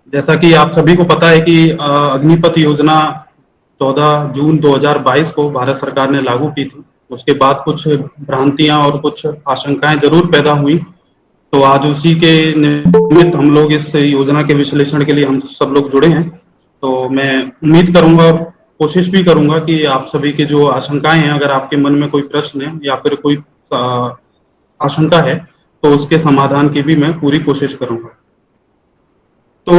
जैसा कि आप सभी को पता है कि अग्निपथ योजना 14 जून 2022 को भारत सरकार ने लागू की थी। उसके बाद कुछ भ्रांतियां और कुछ आशंकाएं जरूर पैदा हुई। तो आज उसी के निमित्त हम लोग इस योजना के विश्लेषण के लिए हम सब लोग जुड़े हैं। तो मैं उम्मीद करूंगा और कोशिश भी करूंगा कि आप सभी के जो आशंकाएं हैं, अगर आपके मन में कोई प्रश्न है या फिर कोई आशंका है, तो उसके समाधान की भी मैं पूरी कोशिश करूंगा। तो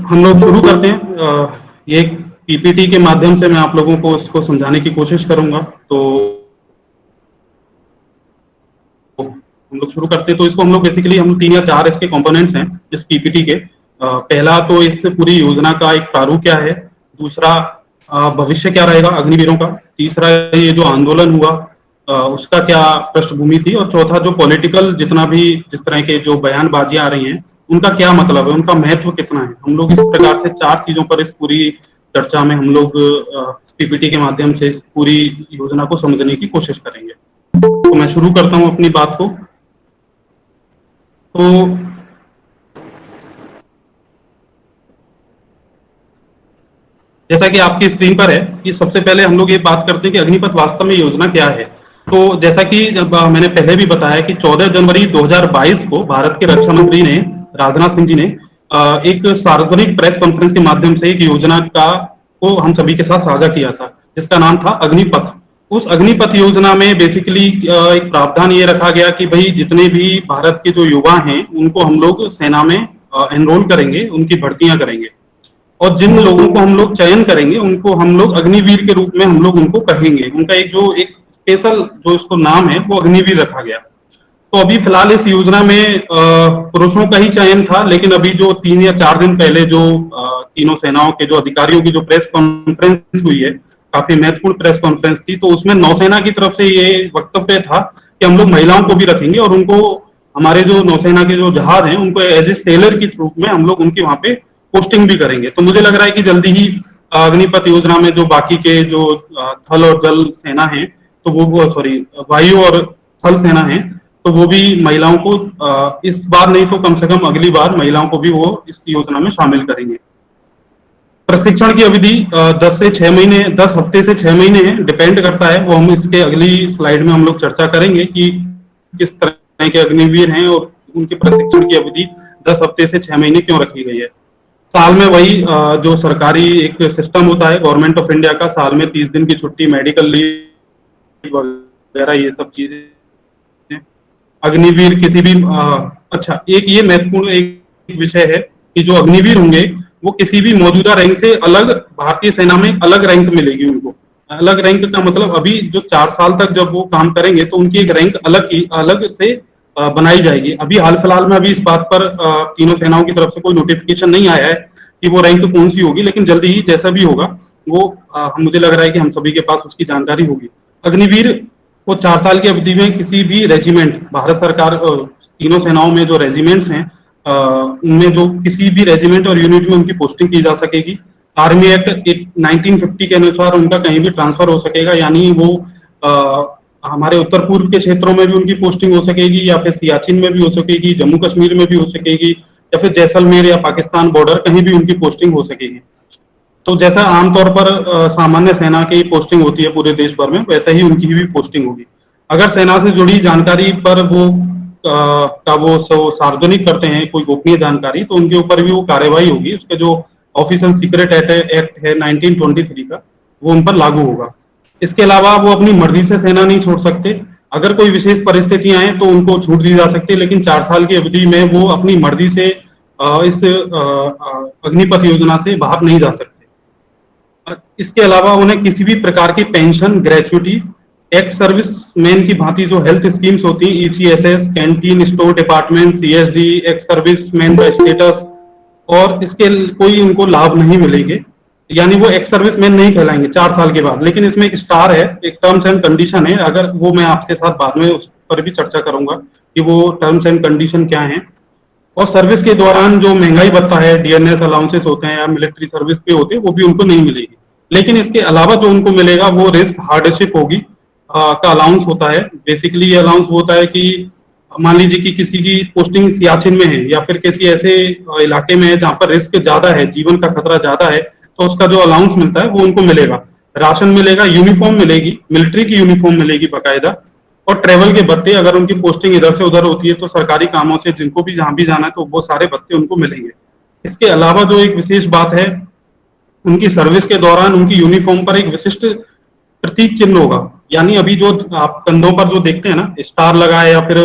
हम लोग शुरू करते हैं। ये एक पीपीटी के माध्यम से मैं आप लोगों को इसको समझाने की कोशिश करूंगा। तो हम लोग शुरू करते हैं। तो इसको हम लोग बेसिकली हम 3 या 4 इसके कंपोनेंट्स हैं इस पीपीटी के। पहला तो इस पूरी योजना का एक प्रारूप क्या है, दूसरा भविष्य क्या रहेगा अग्निवीरों का, तीसरा ये जो आंदोलन हुआ उसका क्या पृष्ठभूमि थी, और चौथा जो पॉलिटिकल जितना भी जिस तरह के जो बयानबाजियां आ रही हैं उनका क्या मतलब है, उनका महत्व कितना है। हम लोग इस प्रकार से 4 चीजों पर इस पूरी चर्चा में हम लोग पीपीटी के माध्यम से इस पूरी योजना को समझने की कोशिश करेंगे। तो मैं शुरू करता हूं अपनी बात को। तो जैसा कि आपकी स्क्रीन पर है कि सबसे पहले हम लोग ये बात करते हैं कि अग्निपथ वास्तव में योजना क्या है। तो जैसा कि जब मैंने पहले भी बताया कि 14 जनवरी 2022 को भारत के रक्षा मंत्री ने, राजनाथ सिंह जी ने, एक सार्वजनिक प्रेस कॉन्फ्रेंस के माध्यम से एक योजना का को हम सभी के साथ साझा किया था, जिसका नाम था अग्निपथ। उस अग्निपथ योजना में बेसिकली एक प्रावधान ये रखा गया कि भाई जितने भी भारत के जो युवा हैं उनको हम लोग सेना में एनरोल करेंगे, उनकी भर्तियां करेंगे, और जिन लोगों को हम लोग चयन करेंगे उनको हम लोग अग्निवीर के रूप में हम लोग उनको कहेंगे। उनका एक स्पेशल जो इसको नाम है वो अग्निवीर रखा गया। तो अभी फिलहाल इस योजना में पुरुषों का ही चयन था, लेकिन अभी जो 3 या 4 दिन पहले जो तीनों सेनाओं के जो अधिकारियों की जो प्रेस कॉन्फ्रेंस हुई है, काफी महत्वपूर्ण प्रेस कॉन्फ्रेंस थी, तो उसमें नौसेना की तरफ से ये वक्तव्य था कि हम लोग महिलाओं को भी रखेंगे और उनको, हमारे जो नौसेना के जो जहाज हैं उनको एज ए सेलर के रूप में हम लोग उनकी वहां पे पोस्टिंग भी करेंगे। तो मुझे लग रहा है कि जल्दी ही अग्निपथ योजना में जो बाकी के जो थल और जल सेना है, तो वो सॉरी वायु और थल सेना है, तो वो भी महिलाओं को इस बार नहीं तो कम से कम अगली बार महिलाओं को भी वो इस योजना में शामिल करेंगे। प्रशिक्षण की अवधि 10 से 6 महीने, 10 हफ्ते से 6 महीने है, डिपेंड करता है, वो हम इसके अगली स्लाइड में हम लोग चर्चा करेंगे कि किस तरह के अग्निवीर हैं और उनके प्रशिक्षण की अवधि 10 हफ्ते से 6 महीने क्यों रखी गई है। साल में वही जो सरकारी एक सिस्टम होता है गवर्नमेंट ऑफ इंडिया का, साल में 30 दिन की छुट्टी, मेडिकल लीव वगैरह ये सब चीजें। अग्निवीर किसी भी अच्छा, एक ये महत्वपूर्ण एक विषय है कि जो अग्निवीर होंगे वो किसी भी मौजूदा रैंक से अलग, भारतीय सेना में अलग रैंक मिलेगी उनको। अलग रैंक का मतलब अभी जो 4 साल तक जब वो काम करेंगे तो उनकी एक रैंक अलग से बनाई जाएगी। अभी हाल फिलहाल में अभी इस बात पर तीनों सेनाओं की तरफ से कोई नोटिफिकेशन नहीं आया है कि वो रैंक कौन सी होगी, लेकिन जल्दी ही जैसा भी होगा वो मुझे लग रहा है कि हम सभी के पास उसकी जानकारी होगी। अग्निवीर वो 4 साल की अवधि में किसी भी रेजिमेंट, भारत सरकार तीनों सेनाओं में जो रेजिमेंट्स हैं उनमें जो किसी भी रेजिमेंट और यूनिट में उनकी पोस्टिंग की जा सकेगी। आर्मी एक्ट 1950 के अनुसार उनका कहीं भी ट्रांसफर हो सकेगा, यानी वो हमारे उत्तर पूर्व के क्षेत्रों में भी उनकी पोस्टिंग हो सकेगी, या फिर सियाचिन में भी हो सकेगी, जम्मू कश्मीर में भी हो सकेगी, या फिर जैसलमेर या पाकिस्तान बॉर्डर, कहीं भी उनकी पोस्टिंग हो सकेगी। तो जैसा आमतौर पर सामान्य सेना की पोस्टिंग होती है पूरे देश भर में, वैसे ही उनकी भी पोस्टिंग होगी। अगर सेना से जुड़ी जानकारी पर वो सार्वजनिक करते हैं कोई गोपनीय जानकारी, तो उनके ऊपर भी वो कार्यवाही होगी। उसके जो ऑफिशियल सीक्रेट एक्ट है 1923 का, वो उन पर लागू होगा। इसके अलावा वो अपनी मर्जी से सेना नहीं छोड़ सकते। अगर कोई विशेष परिस्थितियां हैं तो उनको छूट दी जा सकती है, लेकिन 4 साल की अवधि में वो अपनी मर्जी से इस अग्निपथ योजना से बाहर नहीं जा सकते। इसके अलावा उन्हें किसी भी प्रकार की pension, gratuity, ex service man की भांति जो हेल्थ स्कीम्स होती हैं, ECSS, canteen, store department, CSD, ex service man का स्टेटस, और इसके कोई उनको लाभ नहीं मिलेंगे, यानी वो एक्स सर्विस मैन नहीं कहलाएंगे 4 साल के बाद। लेकिन इसमें एक स्टार है, एक टर्म्स एंड कंडीशन है, अगर वो मैं आपके साथ बाद में उस पर भी चर्चा करूंगा कि वो टर्म्स एंड कंडीशन क्या है। और सर्विस के दौरान जो महंगाई भत्ता है, डीएनएस अलाउंसेस होते हैं या मिलिट्री सर्विस पे होते हैं, वो भी उनको नहीं मिलेगी। लेकिन इसके अलावा जो उनको मिलेगा वो रिस्क हार्डशिप होगी का अलाउंस होता है। बेसिकली ये अलाउंस होता है कि मान लीजिए कि किसी की पोस्टिंग सियाचिन में है या फिर किसी ऐसे इलाके में है जहां पर रिस्क ज्यादा है, जीवन का खतरा ज्यादा है, तो उसका जो अलाउंस मिलता है वो उनको मिलेगा। राशन मिलेगा, यूनिफॉर्म मिलेगी, मिलिट्री की यूनिफॉर्म मिलेगी बाकायदा, और ट्रेवल के भत्ते, अगर उनकी पोस्टिंग इधर से उधर होती है तो सरकारी कामों से जिनको भी जहां भी जाना है तो वो सारे भत्ते उनको मिलेंगे। इसके अलावा जो एक विशेष बात है, उनकी सर्विस के दौरान उनकी यूनिफॉर्म पर एक विशिष्ट प्रतीक चिन्ह होगा। यानी अभी जो आप कंधों पर जो देखते हैं ना, स्टार लगा है या फिर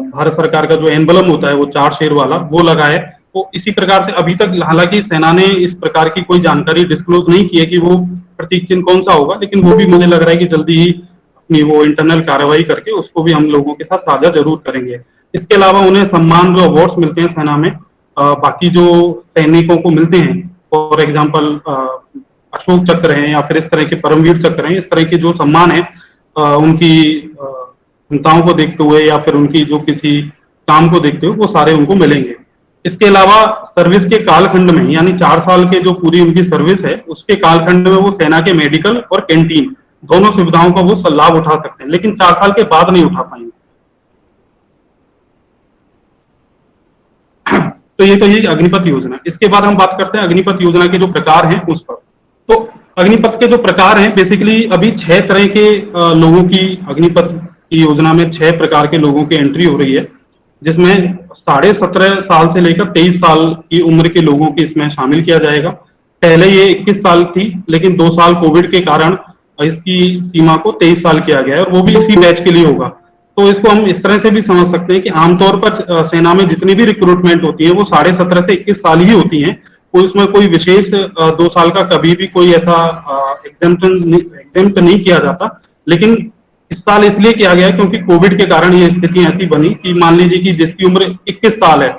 भारत सरकार का जो एम्बलम होता है वो चार शेर वाला वो लगा है, तो इसी प्रकार से अभी तक हालांकि सेना ने इस प्रकार की कोई जानकारी डिस्क्लोज नहीं की है कि वो प्रतीक चिन्ह कौन सा होगा, लेकिन वो भी मुझे लग रहा है कि जल्दी ही अपनी वो इंटरनल कार्रवाई करके उसको भी हम लोगों के साथ साझा जरूर करेंगे। इसके अलावा उन्हें सम्मान जो अवार्ड्स मिलते हैं सेना में, बाकी जो सैनिकों को मिलते हैं, फॉर एग्जाम्पल अशोक चक्र हैं या फिर इस तरह के परमवीर चक्र हैं, इस तरह के जो सम्मान है उनकी क्षमताओं को देखते हुए या फिर उनकी जो किसी काम को देखते हुए वो सारे उनको मिलेंगे। इसके अलावा सर्विस के कालखंड में, यानी 4 साल के जो पूरी उनकी सर्विस है उसके कालखंड में वो सेना के मेडिकल और कैंटीन दोनों सुविधाओं का वो लाभ उठा सकते हैं, लेकिन 4 साल के बाद नहीं उठा पाएंगे। तो ये अग्निपथ योजना। इसके बाद हम बात करते हैं अग्निपथ योजना के जो प्रकार हैं उस पर। तो अग्निपथ के जो प्रकार हैं, बेसिकली अभी 6 तरह के लोगों की अग्निपथ की योजना में 6 प्रकार के लोगों की एंट्री हो रही है, जिसमें 17.5 साल से लेकर 23 साल की उम्र के लोगों की इसमें शामिल किया जाएगा। पहले ये 21 साल थी, लेकिन 2 साल कोविड के कारण इसकी सीमा को 23 साल किया गया है, और वो भी इसी बैच के लिए होगा। तो इसको हम इस तरह से भी समझ सकते हैं कि आमतौर पर सेना में जितनी भी रिक्रूटमेंट होती है वो 17.5 से 21 साल ही होती है। कोई उसमें कोई विशेष 2 साल का कभी भी कोई ऐसा एग्जेम्प्ट नहीं किया जाता। लेकिन इस साल इसलिए किया गया क्योंकि कोविड के कारण ये स्थिति ऐसी बनी कि मान लीजिए कि जिसकी उम्र 21 साल है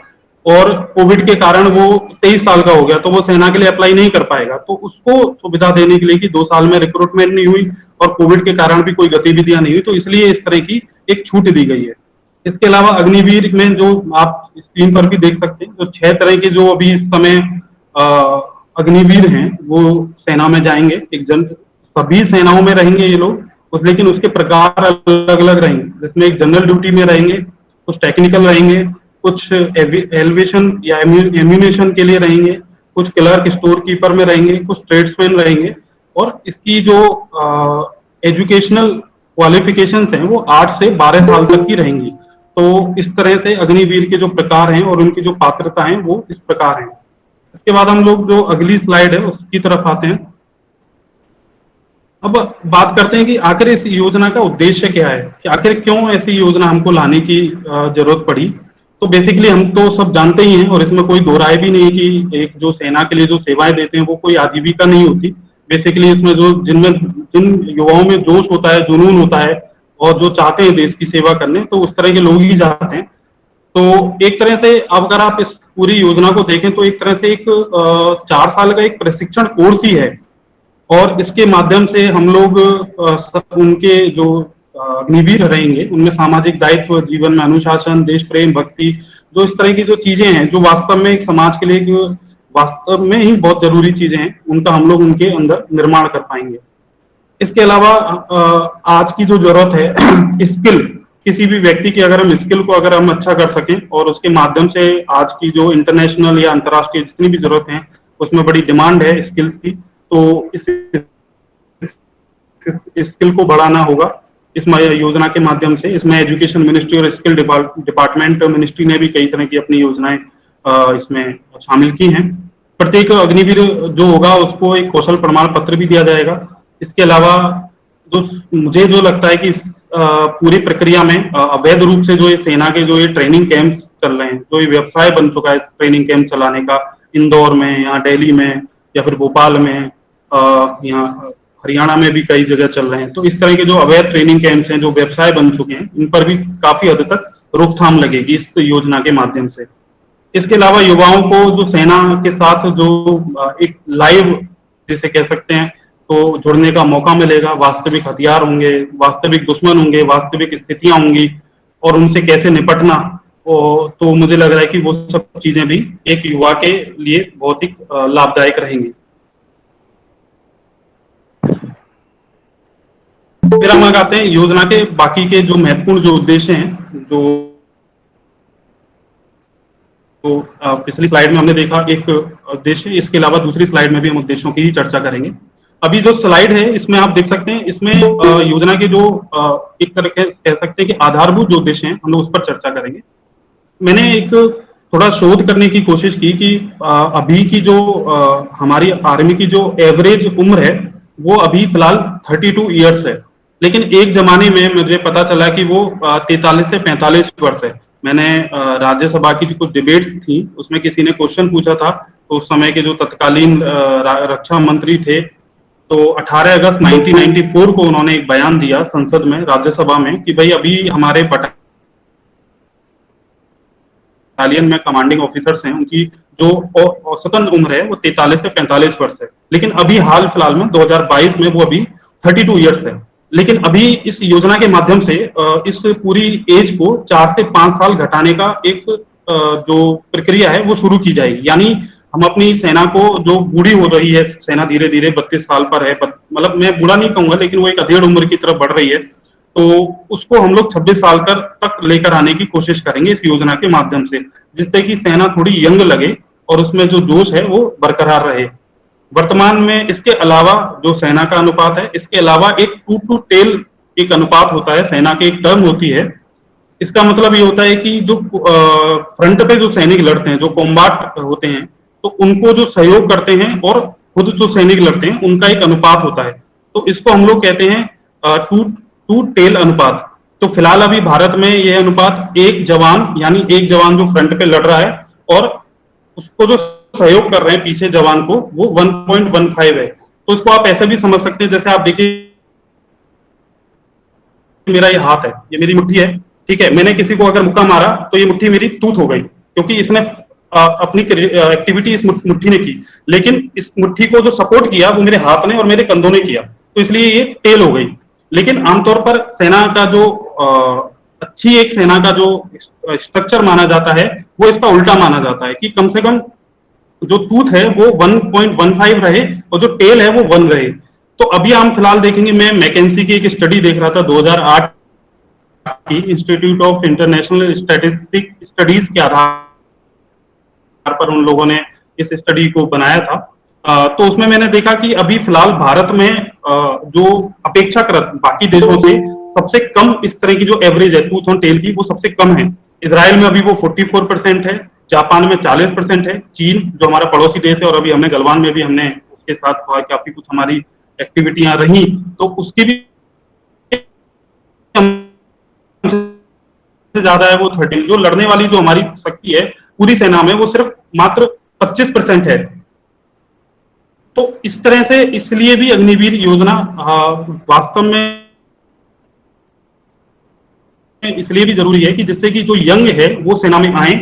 और कोविड के कारण वो 23 साल का हो गया, तो वो सेना के लिए अप्लाई नहीं कर पाएगा, तो उसको सुविधा देने के लिए कि 2 साल में रिक्रूटमेंट नहीं हुई और कोविड के कारण भी कोई गतिविधियां नहीं हुई, तो इसलिए इस तरह की एक छूट दी गई है। इसके अलावा अग्निवीर में जो आप स्क्रीन पर भी देख सकते हैं, जो 6 तरह के जो अभी इस समय अग्निवीर हैं वो सेना में जाएंगे। एक जन सभी सेनाओं में रहेंगे ये लोग लेकिन उसके प्रकार अलग अलग रहेंगे, जिसमें एक जनरल ड्यूटी में रहेंगे, कुछ टेक्निकल रहेंगे, कुछ एलिवेशन या एम्यूनेशन के लिए रहेंगे, कुछ क्लर्क स्टोर कीपर में रहेंगे, कुछ ट्रेड्समैन रहेंगे, और इसकी जो एजुकेशनल क्वालिफिकेशंस हैं वो 8 से 12 साल तक की रहेंगी। तो इस तरह से अग्निवीर के जो प्रकार हैं और उनकी जो पात्रता है वो इस प्रकार है। इसके बाद हम लोग जो अगली स्लाइड है उसकी तरफ आते हैं। अब बात करते हैं कि आखिर इस योजना का उद्देश्य क्या है, कि आखिर क्यों ऐसी योजना हमको लाने की जरूरत पड़ी। तो बेसिकली हम तो सब जानते ही हैं और इसमें कोई दो राय भी नहीं है कि एक जो सेना के लिए जो सेवाएं देते हैं वो कोई आजीविका नहीं होती। बेसिकली इसमें जो जिन युवाओं में जोश होता है, जुनून होता है और जो चाहते हैं देश की सेवा करने, तो उस तरह के लोग ही जाते हैं। तो एक तरह से अब अगर आप इस पूरी योजना को देखें तो एक तरह से एक 4 साल का एक प्रशिक्षण कोर्स ही है, और इसके माध्यम से हम लोग उनके जो अग्निवीर रहेंगे उनमें सामाजिक दायित्व, जीवन में अनुशासन, देश प्रेम, भक्ति, जो इस तरह की जो चीजें हैं जो वास्तव में एक समाज के लिए वास्तव में ही बहुत जरूरी चीजें हैं, उनका हम लोग उनके अंदर निर्माण कर पाएंगे। इसके अलावा आज की जो जरूरत है स्किल, किसी भी व्यक्ति की अगर हम स्किल को अगर हम अच्छा कर सकें और उसके माध्यम से आज की जो इंटरनेशनल या अंतर्राष्ट्रीय जितनी भी जरूरत है उसमें बड़ी डिमांड है स्किल्स की, तो इस स्किल को बढ़ाना होगा इस योजना के माध्यम से। इसमें एजुकेशन मिनिस्ट्री और स्किल डिपार्टमेंट मिनिस्ट्री ने भी कई तरह की अपनी योजनाएं इसमें शामिल की हैं। प्रत्येक अग्निवीर जो होगा उसको एक कौशल प्रमाण पत्र भी दिया जाएगा। इसके अलावा जो मुझे जो लगता है कि इस पूरी प्रक्रिया में अवैध रूप से जो ये सेना के जो ये ट्रेनिंग कैंप्स चल रहे हैं, जो ये व्यवसाय बन चुका है इस ट्रेनिंग कैंप चलाने का, इंदौर में या दिल्ली में या फिर भोपाल में, यहाँ हरियाणा में भी कई जगह चल रहे हैं, तो इस तरह के जो अवैध ट्रेनिंग कैंप्स हैं जो व्यवसाय बन चुके हैं, इन पर भी काफी हद तक रोकथाम लगेगी इस योजना के माध्यम से। इसके अलावा युवाओं को जो सेना के साथ जो एक लाइव जिसे कह सकते हैं तो जुड़ने का मौका मिलेगा, वास्तविक हथियार होंगे, वास्तविक दुश्मन होंगे, वास्तविक स्थितियां होंगी और उनसे कैसे निपटना, तो मुझे लग रहा है कि वो सब चीजें भी एक युवा के लिए बहुत ही लाभदायक रहेंगी। फिर हम आते हैं योजना के बाकी के जो महत्वपूर्ण जो उद्देश्य हैं, जो तो पिछली स्लाइड में हमने देखा एक उद्देश्य, इसके अलावा दूसरी स्लाइड में भी हम उद्देश्यों की ही चर्चा करेंगे। अभी जो स्लाइड है इसमें आप देख सकते हैं, इसमें योजना के जो एक तरह के कह सकते हैं कि आधारभूत जो उद्देश्य हैं हम लोग उस पर चर्चा करेंगे। मैंने एक थोड़ा शोध करने की कोशिश की कि अभी की जो हमारी आर्मी की जो एवरेज उम्र है वो अभी फिलहाल 32 ईयर्स है, लेकिन एक जमाने में मुझे पता चला कि वो 43 से 45 वर्ष है। मैंने राज्यसभा की जो कुछ डिबेट्स थी उसमें किसी ने क्वेश्चन पूछा था, तो उस समय के जो तत्कालीन रक्षा मंत्री थे, तो 18 अगस्त 1994 को उन्होंने एक बयान दिया संसद में, राज्यसभा में, कि भाई अभी हमारे बटालियन में कमांडिंग ऑफिसर्स हैं उनकी जो औसतन उम्र है वो 43 से 45 वर्ष है, लेकिन अभी हाल फिलहाल में 2022 में वो अभी 32 ईयर्स है। लेकिन अभी इस योजना के माध्यम से इस पूरी एज को 4 से 5 साल घटाने का एक जो प्रक्रिया है वो शुरू की जाएगी। यानी हम अपनी सेना को, जो बूढ़ी हो रही है सेना धीरे धीरे 32 साल पर है, मतलब मैं बूढ़ा नहीं कहूंगा लेकिन वो एक अधेड़ उम्र की तरफ बढ़ रही है, तो उसको हम लोग 26 साल तक लेकर आने की कोशिश करेंगे इस योजना के माध्यम से, जिससे कि सेना थोड़ी यंग लगे और उसमें जो जोश है वो बरकरार रहे। वर्तमान में इसके अलावा जो सेना का अनुपात है, इसके अलावा एक टू टू टेल एक अनुपात होता है, सेना की एक टर्म होती है। इसका मतलब ये होता है कि जो फ्रंट पे जो सैनिक लड़ते हैं, जो कॉम्बाट होते हैं, तो उनको जो सहयोग करते हैं और खुद जो सैनिक लड़ते हैं उनका एक अनुपात होता है, तो इसको हम लोग कहते हैं टू टू टेल अनुपात। तो फिलहाल अभी भारत में यह अनुपात एक जवान, यानी एक जवान जो फ्रंट पे लड़ रहा है और उसको जो सहयोग कर रहे हैं पीछे जवान को, वो 1.15 है। तो इसको आप ऐसे भी समझ सकते हैं, जैसे आप देखिए मेरा ये हाथ है, ये मेरी मुट्ठी है, ठीक है, मैंने किसी को अगर मुक्का मारा तो ये मुट्ठी मेरी तूत हो गई, क्योंकि इसने अपनी एक्टिविटी इस मुट्ठी ने की, लेकिन इस मुट्ठी को जो सपोर्ट किया वो मेरे हाथ ने और मेरे कंधों ने किया, तो इसलिए ये टेल हो गई। लेकिन आमतौर पर सेना का जो अच्छी एक सेना का जो स्ट्रक्चर माना जाता है वो इसका उल्टा माना जाता है, कि कम से कम जो टूथ है वो 1.15 रहे और जो टेल है वो 1 रहे। तो अभी हम फिलहाल देखेंगे, मैं मैकेंसी की एक स्टडी देख रहा था 2008 की, institute of international statistic studies के आधार पर उन लोगों ने इस स्टडी को बनाया था। तो उसमें मैंने देखा कि अभी फिलहाल भारत में जो अपेक्षाकृत बाकी देशों से सबसे कम इस तरह की जो एवरेज है टूथ ऑन टेल की, वो सबसे कम है। इसराइल में अभी वो 44% है, जापान में 40% है, चीन जो हमारा पड़ोसी देश है, और अभी हमने गलवान में भी हमने उसके साथ काफी कुछ हमारी एक्टिविटियां रही, तो उसकी भी ज्यादा है वो 13। जो लड़ने वाली जो हमारी शक्ति है पूरी सेना में वो सिर्फ मात्र 25% है। तो इस तरह से इसलिए भी अग्निवीर योजना वास्तव में इसलिए भी जरूरी है कि जिससे कि जो यंग है वो सेना में आए,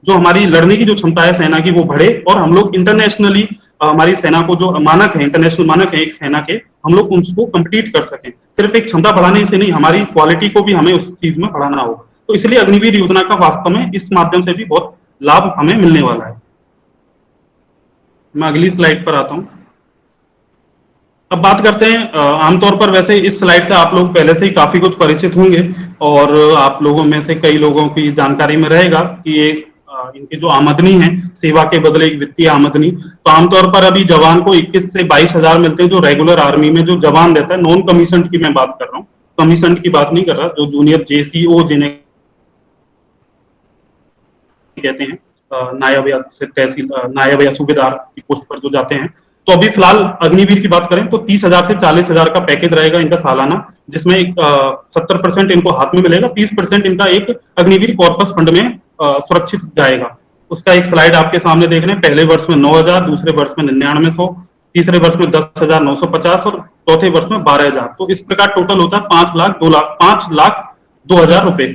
जो हमारी लड़ने की जो क्षमता है सेना की वो बढ़े, और हम लोग इंटरनेशनली हमारी सेना को जो मानक है, इंटरनेशनल मानक है एक सेना के, हम लोग उसको कंप्लीट कर सकें। सिर्फ एक क्षमता बढ़ाने से नहीं, हमारी क्वालिटी को भी हमें उस चीज में बढ़ाना होगा। तो इसलिए अग्निवीर योजना का वास्तव में इस माध्यम से भी बहुत लाभ हमें मिलने वाला है। मैं अगली स्लाइड पर आता हूं। अब बात करते हैं आमतौर पर, वैसे इस स्लाइड से आप लोग पहले से ही काफी कुछ परिचित होंगे और आप लोगों में से कई लोगों की जानकारी में रहेगा कि ये इनकी जो आमदनी है सेवा के बदले एक वित्तीय आमदनी, तो आमतौर पर अभी जवान को 21 से 22 हजार मिलते हैं, जो रेगुलर आर्मी में जो जवान रहता है। नॉन कमीशन की मैं बात कर रहा हूँ, कमीशन की बात नहीं कर रहा, जो जूनियर जेसीओ जिन्हें कहते हैं, नायब या तहसील नायब या सूबेदार की पोस्ट पर जो जाते हैं। तो अभी फिलहाल अग्निवीर की बात करें तो 30,000 से 40,000 का पैकेज रहेगा इनका सालाना, जिसमें 70% इनको हाथ में मिलेगा, 30% इनका एक अग्निवीर कॉर्पस फंड में सुरक्षित जाएगा। उसका एक स्लाइड आपके सामने देख रहे हैं, पहले वर्ष में 9,000, दूसरे वर्ष में 9900, तीसरे वर्ष में 10,950 और चौथे वर्ष में 12,000। तो इस प्रकार टोटल होता है 5,02,000 रुपए।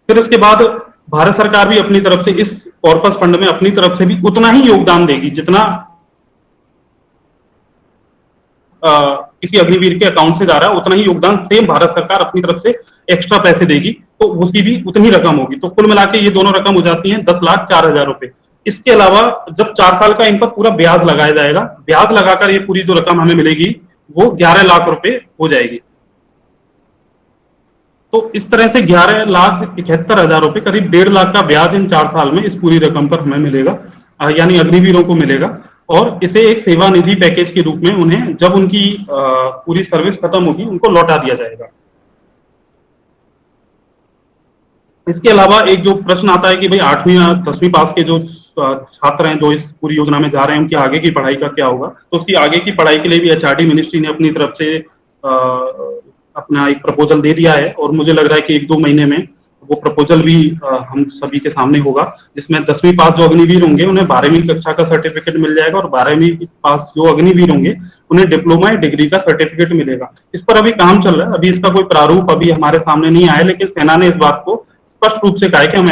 फिर इसके बाद भारत सरकार भी अपनी तरफ से इस कॉर्पस फंड में अपनी तरफ से भी उतना ही योगदान देगी जितना किसी अग्निवीर के अकाउंट से जा रहा है, उतना ही योगदान सेम भारत सरकार अपनी तरफ से एक्स्ट्रा पैसे देगी, तो उसकी भी उतनी रकम होगी। तो कुल मिला के ये दोनों रकम हो जाती है 10,04,000 रुपए। इसके अलावा जब 4 साल का इनका पूरा ब्याज लगाया जाएगा, ब्याज लगाकर ये पूरी जो रकम हमें मिलेगी वो 11 लाख रुपए हो जाएगी। तो इस तरह से 11,71,000 रुपए, करीब 1.5 लाख का ब्याज इन 4 साल में इस पूरी रकम पर हमें मिलेगा, यानी अग्निवीरों को मिलेगा। और इसे एक सेवा निधि पैकेज के रूप में उन्हें जब उनकी पूरी सर्विस खत्म होगी उनको लौटा दिया जाएगा। इसके अलावा एक जो प्रश्न आता है कि भाई 8वीं या 10वीं पास के जो छात्र हैं जो इस पूरी योजना में जा रहे हैं, उनकी आगे की पढ़ाई का क्या होगा? तो उसकी आगे की पढ़ाई के लिए भी एचआरडी मिनिस्ट्री ने अपनी तरफ से अपना एक प्रपोजल दे दिया है, और मुझे लग रहा है कि 1-2 महीने में वो प्रपोजल भी हम सभी के सामने होगा, जिसमें 10वीं पास जो अग्निवीर होंगे उन्हें 12वीं कक्षा का सर्टिफिकेट मिल जाएगा, और 12वीं पास जो अग्निवीर होंगे उन्हें डिप्लोमा या डिग्री का सर्टिफिकेट मिलेगा। इस पर अभी काम चल रहा है, अभी इसका कोई प्रारूप अभी हमारे सामने नहीं आया, लेकिन सेना ने इस बात को स्पष्ट रूप से कहा है कि हम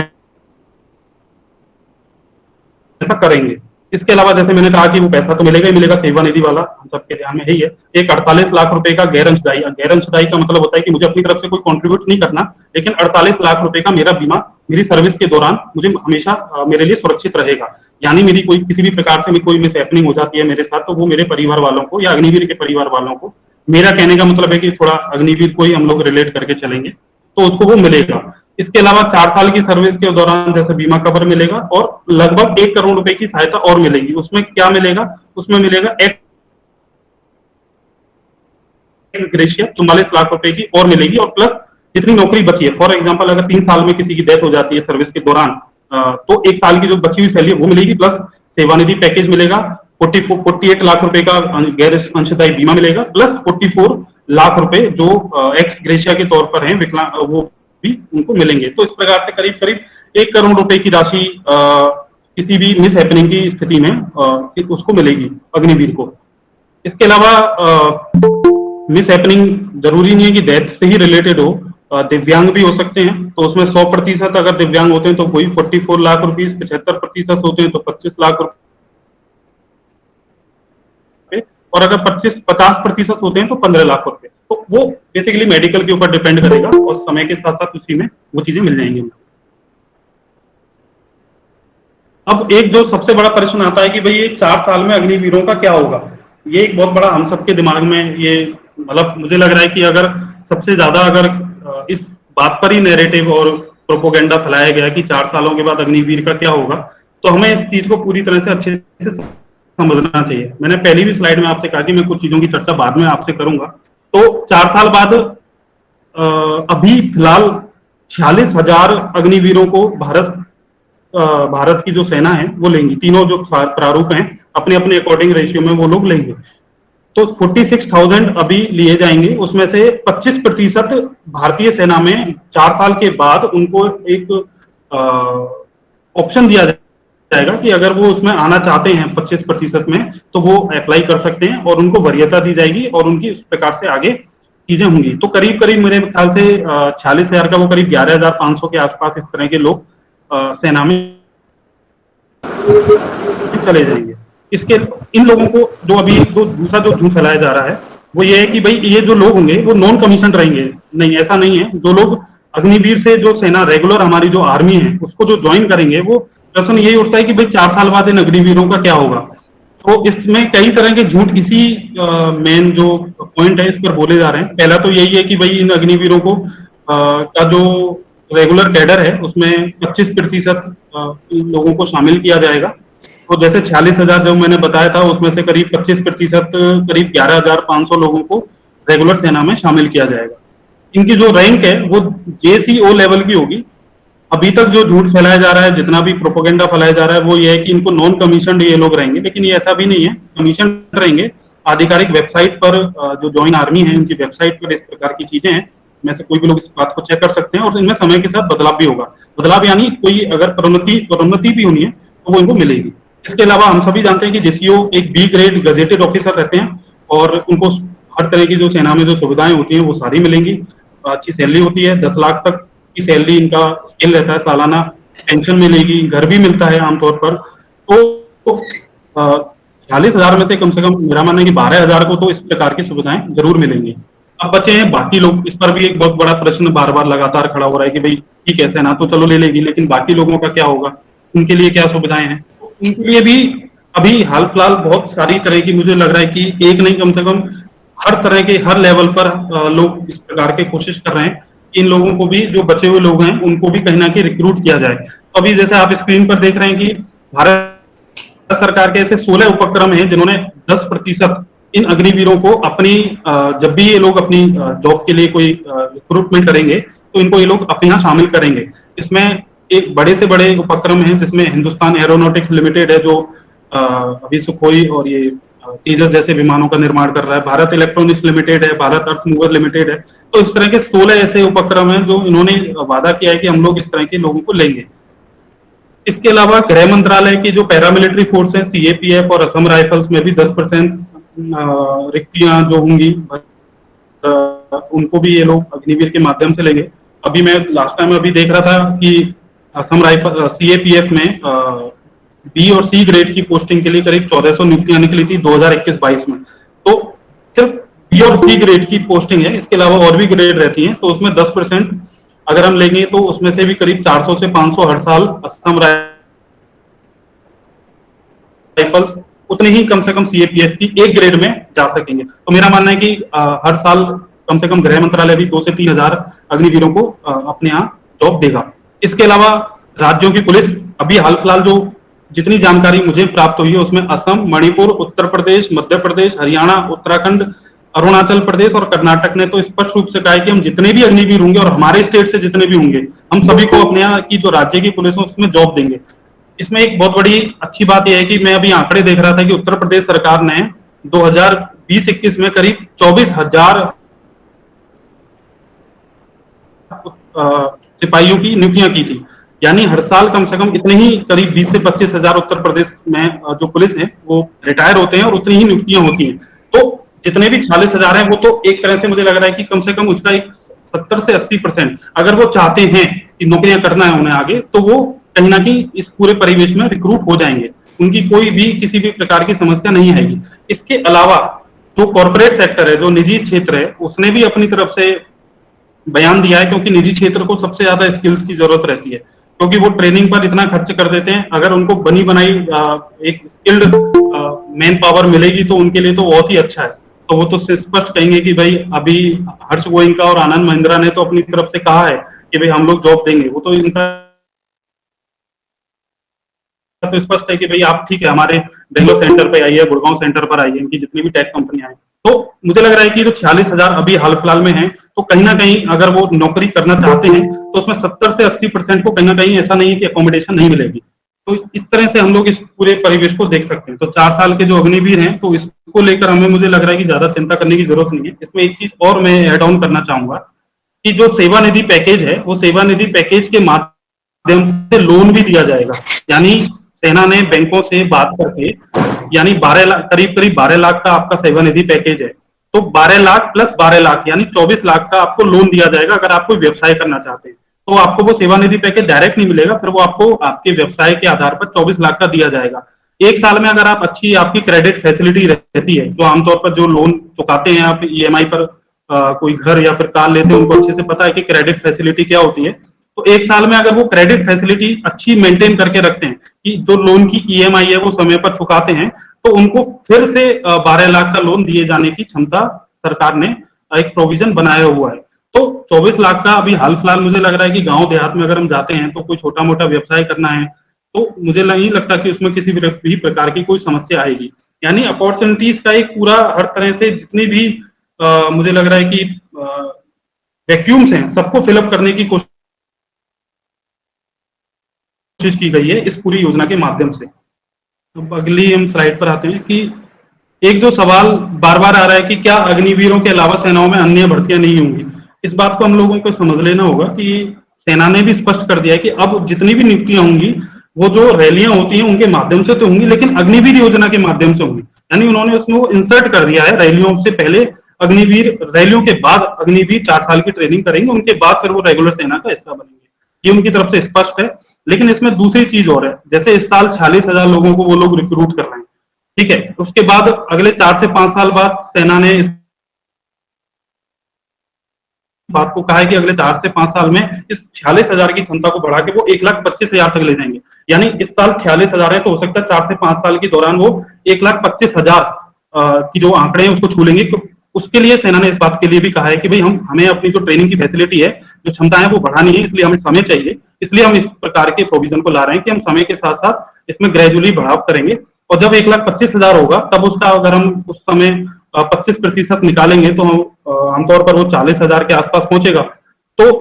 ऐसा करेंगे। इसके अलावा जैसे मैंने कहा कि वो पैसा तो मिलेगा ही मिलेगा, सेवा निधि वाला हम सबके ध्यान में ही है। एक 48 लाख रुपए का गैर अंशदायी, गैर अंशदायी का मतलब होता है कि मुझे अपनी तरफ से कोई कंट्रीब्यूट नहीं करना, लेकिन 48 लाख रुपए का मेरा बीमा मेरी सर्विस के दौरान मुझे हमेशा मेरे लिए सुरक्षित रहेगा। यानी मेरी कोई किसी भी प्रकार से कोई मिस हैपनिंग हो जाती है मेरे साथ, तो वो मेरे परिवार वालों को या अग्निवीर के परिवार वालों को, मेरा कहने का मतलब है कि थोड़ा अग्निवीर को ही हम लोग रिलेट करके चलेंगे, तो उसको वो मिलेगा। इसके अलावा 4 साल की सर्विस के दौरान जैसे बीमा कवर मिलेगा, और लगभग 1 करोड़ रुपए की सहायता और मिलेगी। उसमें क्या मिलेगा? उसमें मिलेगा ग्रेशिया 44 लाख रुपए की और मिलेगी, और प्लस जितनी नौकरी बची है, फॉर एग्जांपल अगर 3 साल में किसी की डेथ हो जाती है सर्विस के दौरान, तो 1 साल की जो बची हुई सैलरी वो मिलेगी, प्लस सेवानिधि पैकेज मिलेगा, 48 लाख रुपए का गैर अंशदायी बीमा मिलेगा, प्लस 44 लाख रुपए जो एक्स ग्रेशिया के तौर पर है विकलांग, वो भी उनको मिलेंगे। तो इस प्रकार से करीब करीब 1 करोड़ रुपए की राशि किसी भी मिस हैपनिंग की स्थिति में उसको मिलेगी अग्निवीर को। इसके अलावा मिस हैपनिंग जरूरी नहीं है कि डेथ से ही रिलेटेड हो, दिव्यांग भी हो सकते हैं, तो उसमें 100% अगर दिव्यांग होते हैं तो वही 44 लाख रुपीज, 75% होते हैं तो 25 लाख रुपए, और अगर 50% होते हैं तो 15 लाख रुपए। तो वो बेसिकली मेडिकल के ऊपर डिपेंड करेगा, और समय के साथ साथ उसी में वो चीजें मिल जाएंगी। अब एक जो सबसे बड़ा प्रश्न आता है कि भाई ये 4 साल में अग्निवीरों का क्या होगा, ये एक बहुत बड़ा हम सबके दिमाग में ये, मतलब मुझे लग रहा है कि अगर सबसे ज्यादा अगर इस बात पर ही नैरेटिव और प्रोपोगेंडा फैलाया गया कि 4 सालों के बाद अग्निवीर का क्या होगा, तो हमें इस चीज को पूरी तरह से अच्छे से समझना चाहिए। मैंने पहली भी स्लाइड में आपसे कहा कि मैं कुछ चीजों की चर्चा बाद में आपसे करूंगा। तो 4 साल बाद अभी फिलहाल 46,000 अग्निवीरों को भारत की जो सेना है वो लेंगी, तीनों जो प्रारूप हैं अपने अपने अकॉर्डिंग रेशियो में वो लोग लेंगे। तो 46,000 अभी लिए जाएंगे, उसमें से 25% भारतीय सेना में 4 साल के बाद उनको एक ऑप्शन दिया जाएगा कि अगर वो उसमें आना चाहते हैं 25% में, तो वो अप्लाई कर सकते हैं, और उनको वरीयता दी जाएगी, और उनकी इस प्रकार से आगे चीजें होंगी। तो करीब करीब मेरे ख्याल से 46,000 का वो करीब 11,500 के आसपास इस तरह के लोग सेना में चले जाएंगे। इसके इन लोगों को जो अभी दूसरा जो झूठ फैलाया जा रहा है वो ये है कि भाई ये जो लोग होंगे वो नॉन कमीशन रहेंगे। नहीं, ऐसा नहीं है। जो लोग अग्निवीर से जो सेना रेगुलर हमारी जो आर्मी है उसको जो ज्वाइन करेंगे, वो प्रश्न यही उठता है कि भाई 4 साल बाद इन अग्निवीरों का क्या होगा। तो इसमें कई तरह के झूठ इसी मेन जो पॉइंट है इस पर बोले जा रहे हैं। पहला तो यही है कि भाई इन अग्निवीरों को का जो रेगुलर कैडर है उसमें 25% लोगों को शामिल किया जाएगा। तो जैसे 46,000 जो मैंने बताया था उसमें से करीब 25% करीब 11,500 लोगों को रेगुलर सेना में शामिल किया जाएगा। इनकी जो रैंक है वो JCO लेवल की होगी। अभी तक जो झूठ फैलाया जा रहा है, जितना भी प्रोपोगेंडा फैलाया जा रहा है, वो ये है कि इनको नॉन कमीशन ये लोग रहेंगे, लेकिन ये ऐसा भी नहीं है, कमीशन रहेंगे। आधिकारिक वेबसाइट पर जो ज्वाइन आर्मी है उनकी वेबसाइट पर इस प्रकार की चीजें हैं, में से कोई भी लोग इस बात को चेक कर सकते हैं, और इनमें समय के साथ बदलाव भी होगा। बदलाव यानी कोई अगर प्रोन्नति भी होनी है तो वो इनको मिलेगी। इसके अलावा हम सभी जानते हैं कि JCO एक B ग्रेड गजेटेड ऑफिसर रहते हैं, और उनको हर तरह की जो सेना में जो सुविधाएं होती हैं वो सारी मिलेंगी। अच्छी सैलरी होती है, 10 लाख तक की सैलरी इनका स्केल रहता है सालाना। पेंशन मिलेगी, घर भी मिलता है आमतौर पर। तो 40,000 में से कम मेरा मानना है कि 12,000 को तो इस प्रकार की सुविधाएं जरूर मिलेंगी। अब बचे हैं बाकी लोग। इस पर भी एक बहुत बड़ा प्रश्न बार बार लगातार खड़ा हो रहा है कि भाई ठीक है सेना तो चलो ले लेगी, लेकिन बाकी लोगों का क्या होगा, उनके लिए क्या सुविधाएं हैं। तो उनके लिए भी अभी हाल फिलहाल बहुत सारी तरह की, मुझे लग रहा है कि एक नहीं कम से कम हर तरह के हर लेवल पर लोग इस प्रकार के कोशिश कर रहे हैं। इन लोगों को भी, जो बचे हुए लोग हैं उनको भी कहीं ना कहीं रिक्रूट किया जाए। तो अभी जैसे आप स्क्रीन पर देख रहे हैं कि भारत सरकार के ऐसे 16 उपक्रम हैं जिन्होंने 10% इन अग्निवीरों को अपनी, जब भी ये लोग अपनी जॉब के लिए कोई रिक्रूटमेंट करेंगे तो इनको ये लोग अपने यहाँ शामिल करेंगे। इसमें एक बड़े से बड़े उपक्रम हैं जिसमें हिंदुस्तान एरोनॉटिक्स लिमिटेड है, जो अभी सुखोई और ये तेजस जैसे विमानों का निर्माण कर रहा है, भारत इलेक्ट्रॉनिक्स लिमिटेड है, भारत अर्थ मूवर लिमिटेड है। तो इस तरह के 16 ऐसे उपक्रम हैं जो इन्होंने वादा किया है कि हम लोग इस तरह के लोगों को लेंगे। इसके अलावा गृह मंत्रालय की जो पैरामिलिट्री फोर्स है, सीएपीएफ और असम राइफल्स में भी 10% रिक्तियां जो होंगी, उनको भी ये लोग अग्निवीर के माध्यम से लेंगे। अभी मैं लास्ट टाइम अभी देख रहा था कि असम राइफल सीएपीएफ में बी और सी ग्रेड की पोस्टिंग के लिए करीब 1400 नियुक्तियां निकली थी 2021-22 में। तो सिर्फ बी और सी ग्रेड की पोस्टिंग है, इसके अलावा और भी ग्रेड रहती हैं, तो उसमें 10% अगर हम लेंगे तो उसमें से भी करीब 400 से 500 हर साल असम राइफल्स उतने ही कम से कम सीएपीएफ की एक ग्रेड में जा सकेंगे। तो मेरा मानना है कि हर साल कम से कम गृह मंत्रालय भी 2 से 3 हजार अग्निवीरों को अपने यहाँ जॉब देगा। इसके अलावा राज्यों की पुलिस, अभी हाल फिलहाल जो जितनी जानकारी मुझे प्राप्त हुई है उसमें असम, मणिपुर, उत्तर प्रदेश, मध्य प्रदेश, हरियाणा, उत्तराखंड, अरुणाचल प्रदेश और कर्नाटक ने तो स्पष्ट रूप से कहा है कि हम जितने भी अग्निवीर होंगे और हमारे स्टेट से जितने भी होंगे, हम सभी को अपने यहाँ की जो राज्य की पुलिस है उसमें जॉब देंगे। इसमें एक बहुत बड़ी अच्छी बात यह है कि मैं अभी आंकड़े देख रहा था कि उत्तर प्रदेश सरकार ने 2020-21 में करीब 24,000 सिपाहियों की नियुक्तियां की थी। यानी हर साल कम से कम इतने ही करीब 20 से 25 हजार उत्तर प्रदेश में जो पुलिस है वो रिटायर होते हैं और उतनी ही नियुक्तियां होती हैं। तो जितने भी 46,000 हैं वो तो एक तरह से मुझे लग रहा है कि कम से कम उसका एक 70 से 80% अगर वो चाहते हैं कि नौकरियां करना है उन्हें आगे, तो वो कहीं ना कहीं इस पूरे परिवेश में रिक्रूट हो जाएंगे, उनकी कोई भी किसी भी प्रकार की समस्या नहीं आएगी। इसके अलावा जो कॉर्पोरेट सेक्टर है, जो निजी क्षेत्र है, उसने भी अपनी तरफ से बयान दिया है, क्योंकि निजी क्षेत्र को सबसे ज्यादा स्किल्स की जरूरत रहती है, क्योंकि वो ट्रेनिंग पर इतना खर्च कर देते हैं। अगर उनको बनी बनाई एक स्किल्ड मैन पावर मिलेगी तो उनके लिए तो बहुत ही अच्छा है। तो वो तो स्पष्ट कहेंगे कि भाई अभी हर्ष गोयनका और आनंद महिंद्रा ने तो अपनी तरफ से कहा है कि भाई हम लोग जॉब देंगे, वो तो इनका तो स्पष्ट है कि भाई आप ठीक है हमारे बेंगलोर सेंटर पे आइए, गुड़गांव सेंटर पर आइए, इनकी जितनी भी टेक कंपनियां हैं। तो मुझे लग रहा है कि जो 46,000 अभी हाल फिलहाल में है, तो कहीं ना कहीं अगर वो नौकरी करना चाहते हैं तो उसमें 70 से 80% को कहीं ना कहीं ऐसा नहीं है कि अकोमोडेशन नहीं मिलेगी। तो इस तरह से हम लोग इस पूरे परिवेश को देख सकते हैं। तो 4 साल के जो अग्निवीर हैं, तो इसको लेकर हमें मुझे लग रहा है कि ज्यादा चिंता करने की जरूरत नहीं है। इसमें एक चीज और मैं एड ऑन करना चाहूंगा कि जो सेवा निधि पैकेज है, वो सेवा निधि पैकेज के माध्यम से लोन भी दिया जाएगा। यानी सेना ने बैंकों से बात करके, यानी 12 लाख, करीब करीब 12 लाख का आपका सेवा निधि पैकेज है, तो 12 लाख प्लस 12 लाख यानी 24 लाख का आपको लोन दिया जाएगा अगर आप कोई व्यवसाय करना चाहते हैं। तो आपको वो सेवा निधि पैकेज डायरेक्ट नहीं मिलेगा, फिर वो आपको आपके व्यवसाय के आधार पर 24 लाख का दिया जाएगा। एक साल में अगर आप अच्छी आपकी क्रेडिट फैसिलिटी रहती है, जो आमतौर पर जो लोन चुकाते हैं आप ईएमआई पर, कोई घर या फिर कार लेते हैं, उनको अच्छे से पता है कि क्रेडिट फैसिलिटी क्या होती है। तो एक साल में अगर वो क्रेडिट फैसिलिटी अच्छी मेंटेन करके रखते हैं कि जो लोन की ईएमआई है वो समय पर चुकाते हैं, तो उनको फिर से 12 लाख का लोन दिए जाने की क्षमता सरकार ने एक प्रोविजन बनाया हुआ है। तो 24 लाख का अभी हाल फिलहाल मुझे लग रहा है कि गांव देहात में अगर हम जाते हैं तो कोई छोटा मोटा व्यवसाय करना है तो मुझे नहीं लगता कि उसमें किसी भी प्रकार की कोई समस्या आएगी। यानी अपॉर्चुनिटीज का एक पूरा हर तरह से जितनी भी मुझे लग रहा है कि वैक्यूम्स हैं सबको फिलअप करने की कोशिश की गई है इस पूरी योजना के माध्यम से। अब अगली हम स्लाइड पर आते हैं कि एक जो सवाल बार बार आ रहा है कि क्या अग्निवीरों के अलावा सेनाओं में अन्य भर्तियां नहीं होंगी। इस बात को हम लोगों को समझ लेना होगा कि सेना ने भी स्पष्ट कर दिया है कि अब जितनी भी नियुक्तियां होंगी वो जो रैलियां होती हैं उनके माध्यम से तो होंगी, लेकिन अग्निवीर योजना के माध्यम से होंगी। यानी उन्होंने उसमें वो इंसर्ट कर दिया है, रैलियों से पहले अग्निवीर, रैलियों के बाद अग्निवीर 4 साल की ट्रेनिंग करेंगे, उनके बाद फिर वो रेगुलर सेना का हिस्सा बनेंगे। ये उनकी तरफ से स्पष्ट है। लेकिन इसमें दूसरी चीज और है, जैसे इस साल 46,000 लोगों को वो लोग रिक्रूट कर रहे हैं, ठीक है, उसके बाद अगले 4 से 5 साल बाद सेना ने इस बात को कहा है कि अगले 4 से 5 साल में इस 46,000 की क्षमता को बढ़ा के वो 1,25,000 तक ले जाएंगे। यानी इस साल 46,000 है तो हो सकता है 4 से 5 साल के दौरान वो 1,25,000 की जो आंकड़े हैं उसको छू लेंगे। उसके लिए सेना ने इस बात के लिए भी कहा है कि भाई हमें अपनी जो ट्रेनिंग की फैसिलिटी है, जो क्षमता है वो बढ़ानी है, इसलिए हमें समय चाहिए, इसलिए हम इस प्रकार के प्रोविजन को ला रहे हैं कि हम समय के साथ साथ इसमें ग्रेजुअली बढ़ाव करेंगे। और जब 1,25,000 होगा तब उसका अगर हम उस समय 25% निकालेंगे तो आमतौर पर वो 40,000 के आसपास पहुंचेगा। तो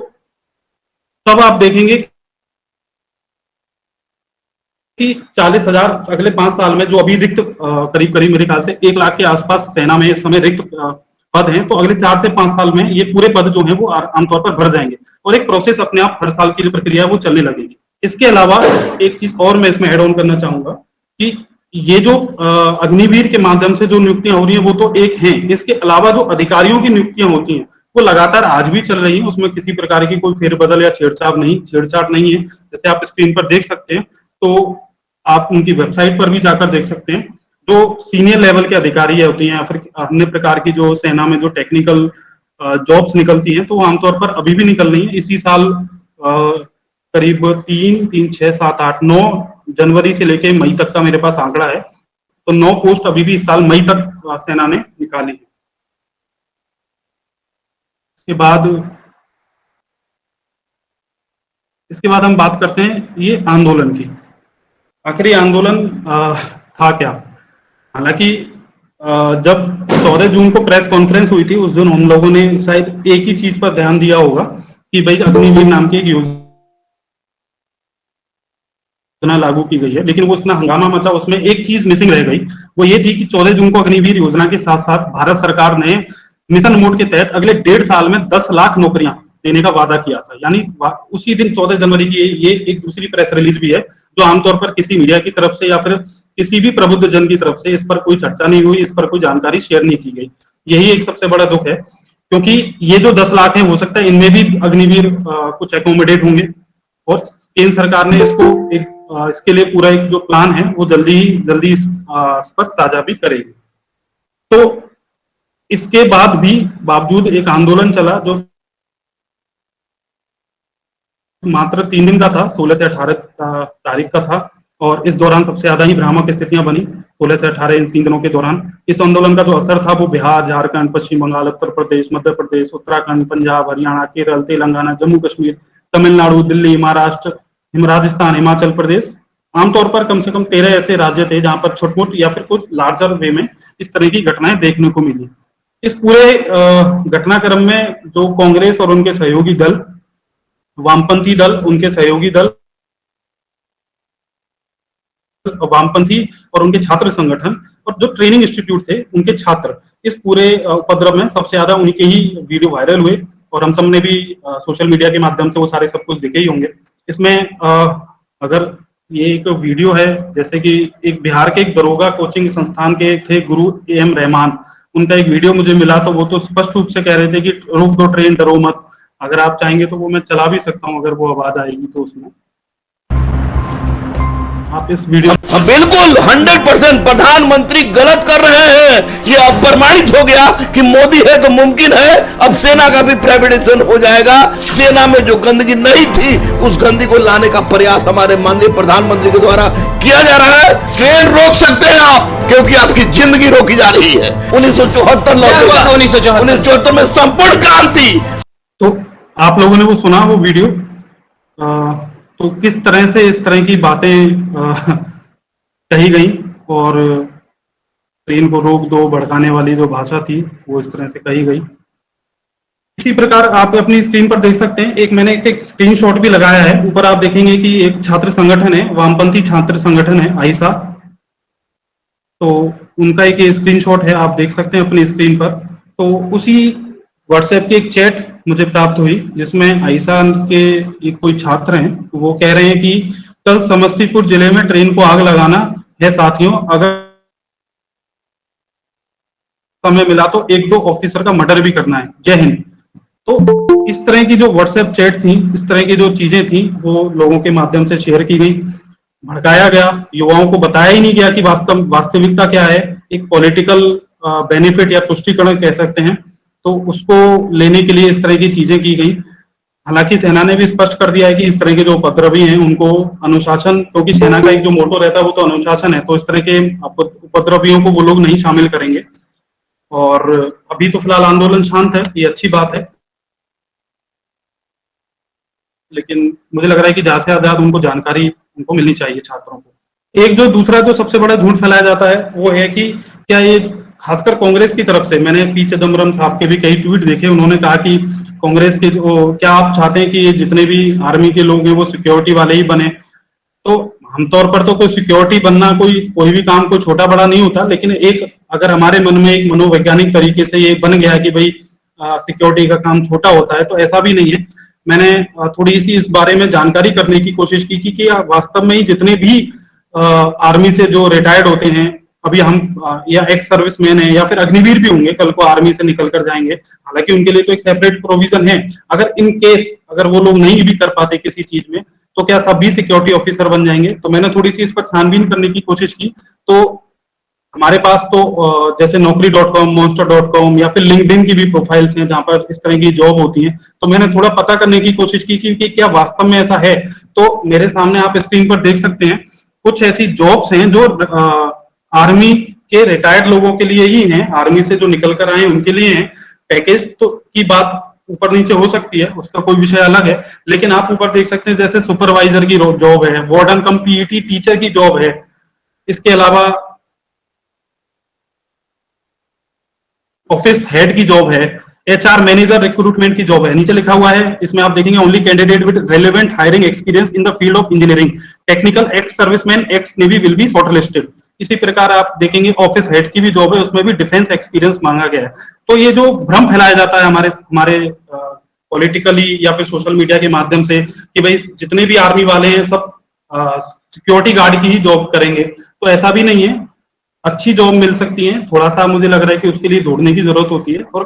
तब आप देखेंगे कि 40,000 अगले 5 साल में, जो अभी रिक्त करीब करीब मेरे ख्याल से 1 लाख के आसपास सेना में इस समय रिक्त पद हैं, तो अगले 4 से 5 साल में ये पूरे पद जो हैं वो आमतौर पर भर जाएंगे और एक प्रोसेस अपने आप हर साल की जो प्रक्रिया है वो चलने लगेगी। इसके अलावा एक चीज और मैं इसमें ऐड ऑन करना चाहूंगा कि ये जो अग्निवीर के माध्यम से जो नियुक्तियां हो रही हैं वो तो एक हैं, इसके अलावा जो अधिकारियों की नियुक्तियां होती हैं वो लगातार आज भी चल रही है, उसमें किसी प्रकार की कोई फेरबदल या छेड़छाड़ नहीं है। जैसे आप स्क्रीन पर देख सकते हैं, तो आप उनकी वेबसाइट पर भी जाकर देख सकते हैं। जो सीनियर लेवल के अधिकारी होती हैं या फिर अन्य प्रकार की जो सेना में जो टेक्निकल जॉब्स निकलती हैं, तो वो आमतौर पर अभी भी निकल रही हैं। इसी साल करीब 3, 6, 7, 8, 9 जनवरी से लेके मई तक का मेरे पास आंकड़ा है, तो 9 पोस्ट अभी भी इस साल मई तक सेना ने निकाली है। इसके बाद इसके बाद हम बात करते हैं ये आंदोलन की। आखिर ये आंदोलन था क्या? हालांकि जब 14 जून को प्रेस कॉन्फ्रेंस हुई थी, उस दिन हम लोगों ने शायद एक ही चीज पर ध्यान दिया होगा कि भाई अग्निवीर नाम की एक योजना लागू की गई है, लेकिन वो इतना हंगामा मचा, उसमें एक चीज मिसिंग रह गई। वो ये थी कि 14 जून को अग्निवीर योजना के साथ साथ भारत सरकार ने मिशन मोड के तहत अगले 1.5 साल में 10 लाख नौकरियां देने का वादा किया था। यानी उसी दिन 14 जनवरी की ये एक दूसरी प्रेस रिलीज भी है, जो आमतौर पर किसी मीडिया की तरफ से या फिर किसी भी प्रबुद्ध जन की तरफ से इस पर कोई चर्चा नहीं हुई, इस पर कोई जानकारी शेयर नहीं की गई। यही एक सबसे बड़ा दुख है, क्योंकि ये जो 10 लाख है, हो सकता है इनमें भी अग्निवीर कुछ एकोमोडेट होंगे और केंद्र सरकार ने इसके लिए पूरा एक जो प्लान है वो जल्दी इस पर साझा भी करेगी। तो इसके बाद भी बावजूद एक आंदोलन चला जो मात्र 3 दिन का था, 16 से 18 तारीख का था, और इस दौरान सबसे ज्यादा ही भ्रामक स्थितियां बनी 16 से 18 इन 3 दिनों के दौरान। इस आंदोलन का जो असर था वो बिहार, झारखंड, पश्चिम बंगाल, उत्तर प्रदेश, मध्य प्रदेश, उत्तराखंड, पंजाब, हरियाणा, केरल, तेलंगाना, जम्मू कश्मीर, तमिलनाडु, दिल्ली, महाराष्ट्र, राजस्थान, हिमाचल प्रदेश, आमतौर पर कम से कम 13 ऐसे राज्य थे जहां पर छोट-मोट या फिर कुछ लार्जर वे में इस तरह की घटनाएं देखने को मिली। इस पूरे घटनाक्रम में जो कांग्रेस और उनके सहयोगी दल, वामपंथी दल, उनके सहयोगी दल, वामपंथी और उनके छात्र संगठन और जो ट्रेनिंग इंस्टीट्यूट थे उनके छात्र, इस पूरे उपद्रव में सबसे ज्यादा उनके ही वीडियो वायरल हुए और हम सब ने भी सोशल मीडिया के माध्यम से वो सारे सब कुछ दिखे ही होंगे। इसमें अगर ये एक वीडियो है, जैसे कि एक बिहार के एक दरोगा कोचिंग संस्थान के थे गुरु AM रहमान, उनका एक वीडियो मुझे मिला, तो वो तो स्पष्ट रूप से कह रहे थे कि रोक दो ट्रेन, डरो मत। अगर आप चाहेंगे तो वो मैं चला भी सकता हूँ, अगर वो आवाज आएगी तो उसमें आप इस वीडियो। बिल्कुल 100% प्रधानमंत्री गलत कर रहे हैं। ये अब प्रमाणित हो गया कि मोदी है तो मुमकिन है अब सेना का भी प्राइवेटाइजेशन हो जाएगा। सेना में जो गंदगी नहीं थी उस गंदगी को लाने का प्रयास हमारे माननीय प्रधानमंत्री के द्वारा किया जा रहा है। ट्रेन रोक सकते हैं आप, क्योंकि आपकी जिंदगी रोकी जा रही है। 1974 लौटेगा, 1974 में संपूर्ण क्रांति। तो आप लोगों ने वो सुना वो वीडियो, तो किस तरह से इस तरह की बातें कही गई और ट्रेन को रोक दो भड़काने वाली जो भाषा थी वो इस तरह से कही गई। इसी प्रकार आप अपनी स्क्रीन पर देख सकते हैं, मैंने एक स्क्रीनशॉट भी लगाया है। ऊपर आप देखेंगे कि एक छात्र संगठन है, वामपंथी छात्र संगठन है आईसा, तो उनका एक स्क्रीनशॉट है, आप देख सकते हैं अपनी स्क्रीन पर। तो उसी व्हाट्सएप की एक चैट मुझे प्राप्त हुई जिसमें आईसा के एक कोई छात्र हैं, वो कह रहे हैं कि कल समस्तीपुर जिले में ट्रेन को आग लगाना है साथियों, अगर समय मिला तो 1-2 ऑफिसर का मर्डर भी करना है, जय हिंद। तो इस तरह की जो व्हाट्सएप चैट थी, इस तरह की जो चीजें थी वो लोगों के माध्यम से शेयर की गई, भड़काया गया, युवाओं को बताया ही नहीं गया कि वास्तविकता क्या है। एक पॉलिटिकल बेनिफिट या तुष्टीकरण कह सकते हैं, तो उसको लेने के लिए इस तरह की चीजें की गई। हालांकि सेना ने भी स्पष्ट कर दिया है कि इस तरह के जो उपद्रवी हैं उनको अनुशासन, क्योंकि सेना का एक जो मोटो रहता है वो तो अनुशासन है, तो इस तरह के उपद्रवियों को वो लोग नहीं शामिल करेंगे। और अभी तो फिलहाल आंदोलन शांत है, ये अच्छी बात है, लेकिन मुझे लग रहा है कि ज़्यादा से ज़्यादा उनको जानकारी उनको मिलनी चाहिए छात्रों को। एक जो दूसरा जो सबसे बड़ा झूठ फैलाया जाता है वो है कि क्या ये खासकर कांग्रेस की तरफ से, मैंने पी चिदम्बरम साहब के भी कई ट्वीट देखे, उन्होंने कहा कि कांग्रेस के जो क्या आप चाहते हैं कि ये जितने भी आर्मी के लोग हैं वो सिक्योरिटी वाले ही बने। तो आमतौर पर तो कोई सिक्योरिटी बनना कोई कोई भी काम कोई छोटा बड़ा नहीं होता, लेकिन एक अगर हमारे मन में एक मनोवैज्ञानिक तरीके से ये बन गया कि भाई सिक्योरिटी का काम छोटा होता है, तो ऐसा भी नहीं है। मैंने थोड़ी सी इस बारे में जानकारी करने की कोशिश की कि वास्तव में ही जितने भी आर्मी से जो रिटायर्ड होते हैं, अभी हम या एक्स सर्विसमैन है या फिर अग्निवीर भी होंगे, कल को आर्मी से निकल कर जाएंगे, हालांकि उनके लिए तो एक सेपरेट प्रोविजन है। अगर इन केस अगर वो लोग नहीं भी कर पाते किसी चीज में, तो क्या सब भी सिक्योरिटी ऑफिसर बन जाएंगे? तो मैंने थोड़ी सी इस पर छानबीन करने की कोशिश की। तो हमारे पास तो जैसे नौकरी.com, monster.com या फिर लिंक्डइन की भी प्रोफाइल्स हैं जहां पर इस तरह की जॉब होती हैं। तो मैंने थोड़ा पता करने की कोशिश की कि क्या वास्तव में ऐसा है। तो मेरे सामने आप स्क्रीन पर देख सकते हैं कुछ ऐसी जॉब्स हैं जो आर्मी के रिटायर्ड लोगों के लिए ही हैं, आर्मी से जो निकल कर आए उनके लिए हैं। पैकेज तो की बात ऊपर नीचे हो सकती है, उसका कोई विषय अलग है, लेकिन आप ऊपर देख सकते हैं जैसे सुपरवाइजर की जॉब है, वार्डन कम पीईटी टीचर की जॉब है, इसके अलावा ऑफिस हेड की जॉब है, एचआर मैनेजर रिक्रूटमेंट की जॉब है। नीचे लिखा हुआ है, इसमें आप देखेंगे only candidate with relevant hiring experience in the field of engineering, technical, ex serviceman, x navy will be shortlisted. इसी प्रकार आप देखेंगे ऑफिस हेड की भी जॉब है, उसमें भी डिफेंस एक्सपीरियंस मांगा गया है। तो ये जो भ्रम फैलाया जाता है हमारे हमारे पॉलिटिकली या फिर सोशल मीडिया के माध्यम से कि भाई जितने भी आर्मी वाले हैं सब सिक्योरिटी गार्ड की ही जॉब करेंगे, तो ऐसा भी नहीं है। अच्छी जॉब मिल सकती है, थोड़ा सा मुझे लग रहा है कि उसके लिए दौड़ने की जरूरत होती है, और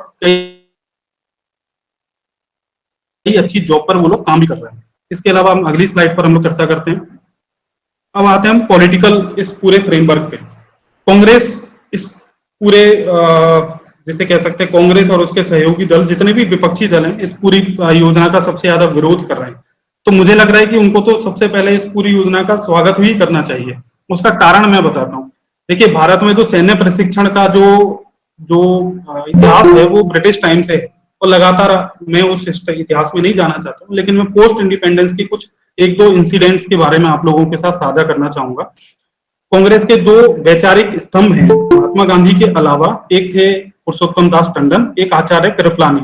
कई अच्छी जॉब पर वो लोग काम भी कर रहे हैं। इसके अलावा हम अगली स्लाइड पर हम लोग चर्चा करते हैं। अब आते हैं हम पॉलिटिकल इस पूरे फ्रेमवर्क पे। कांग्रेस इस पूरे जिसे कह सकते हैं कांग्रेस और उसके सहयोगी दल जितने भी विपक्षी दल हैं इस पूरी योजना का सबसे ज्यादा विरोध कर रहे हैं। तो मुझे लग रहा है कि उनको तो सबसे पहले इस पूरी योजना का स्वागत ही करना चाहिए। उसका कारण मैं बताता हूँ। देखिए, भारत में जो सैन्य प्रशिक्षण का जो जो इतिहास है वो ब्रिटिश टाइम से है, और लगातार मैं उस इतिहास में नहीं जाना चाहता हूँ, लेकिन मैं पोस्ट इंडिपेंडेंस की कुछ एक दो इंसिडेंट्स के बारे में आप लोगों के साथ साझा करना चाहूंगा। कांग्रेस के जो वैचारिक स्तंभ हैं, महात्मा गांधी के अलावा एक थे पुरुषोत्तम दास टंडन, एक आचार्य कृपलानी।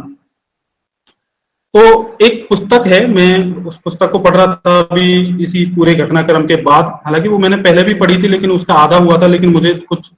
तो एक पुस्तक है, मैं उस पुस्तक को पढ़ रहा था अभी इसी पूरे घटनाक्रम के बाद, हालांकि वो मैंने पहले भी पढ़ी थी लेकिन उसका आधा हुआ था, लेकिन मुझे कुछ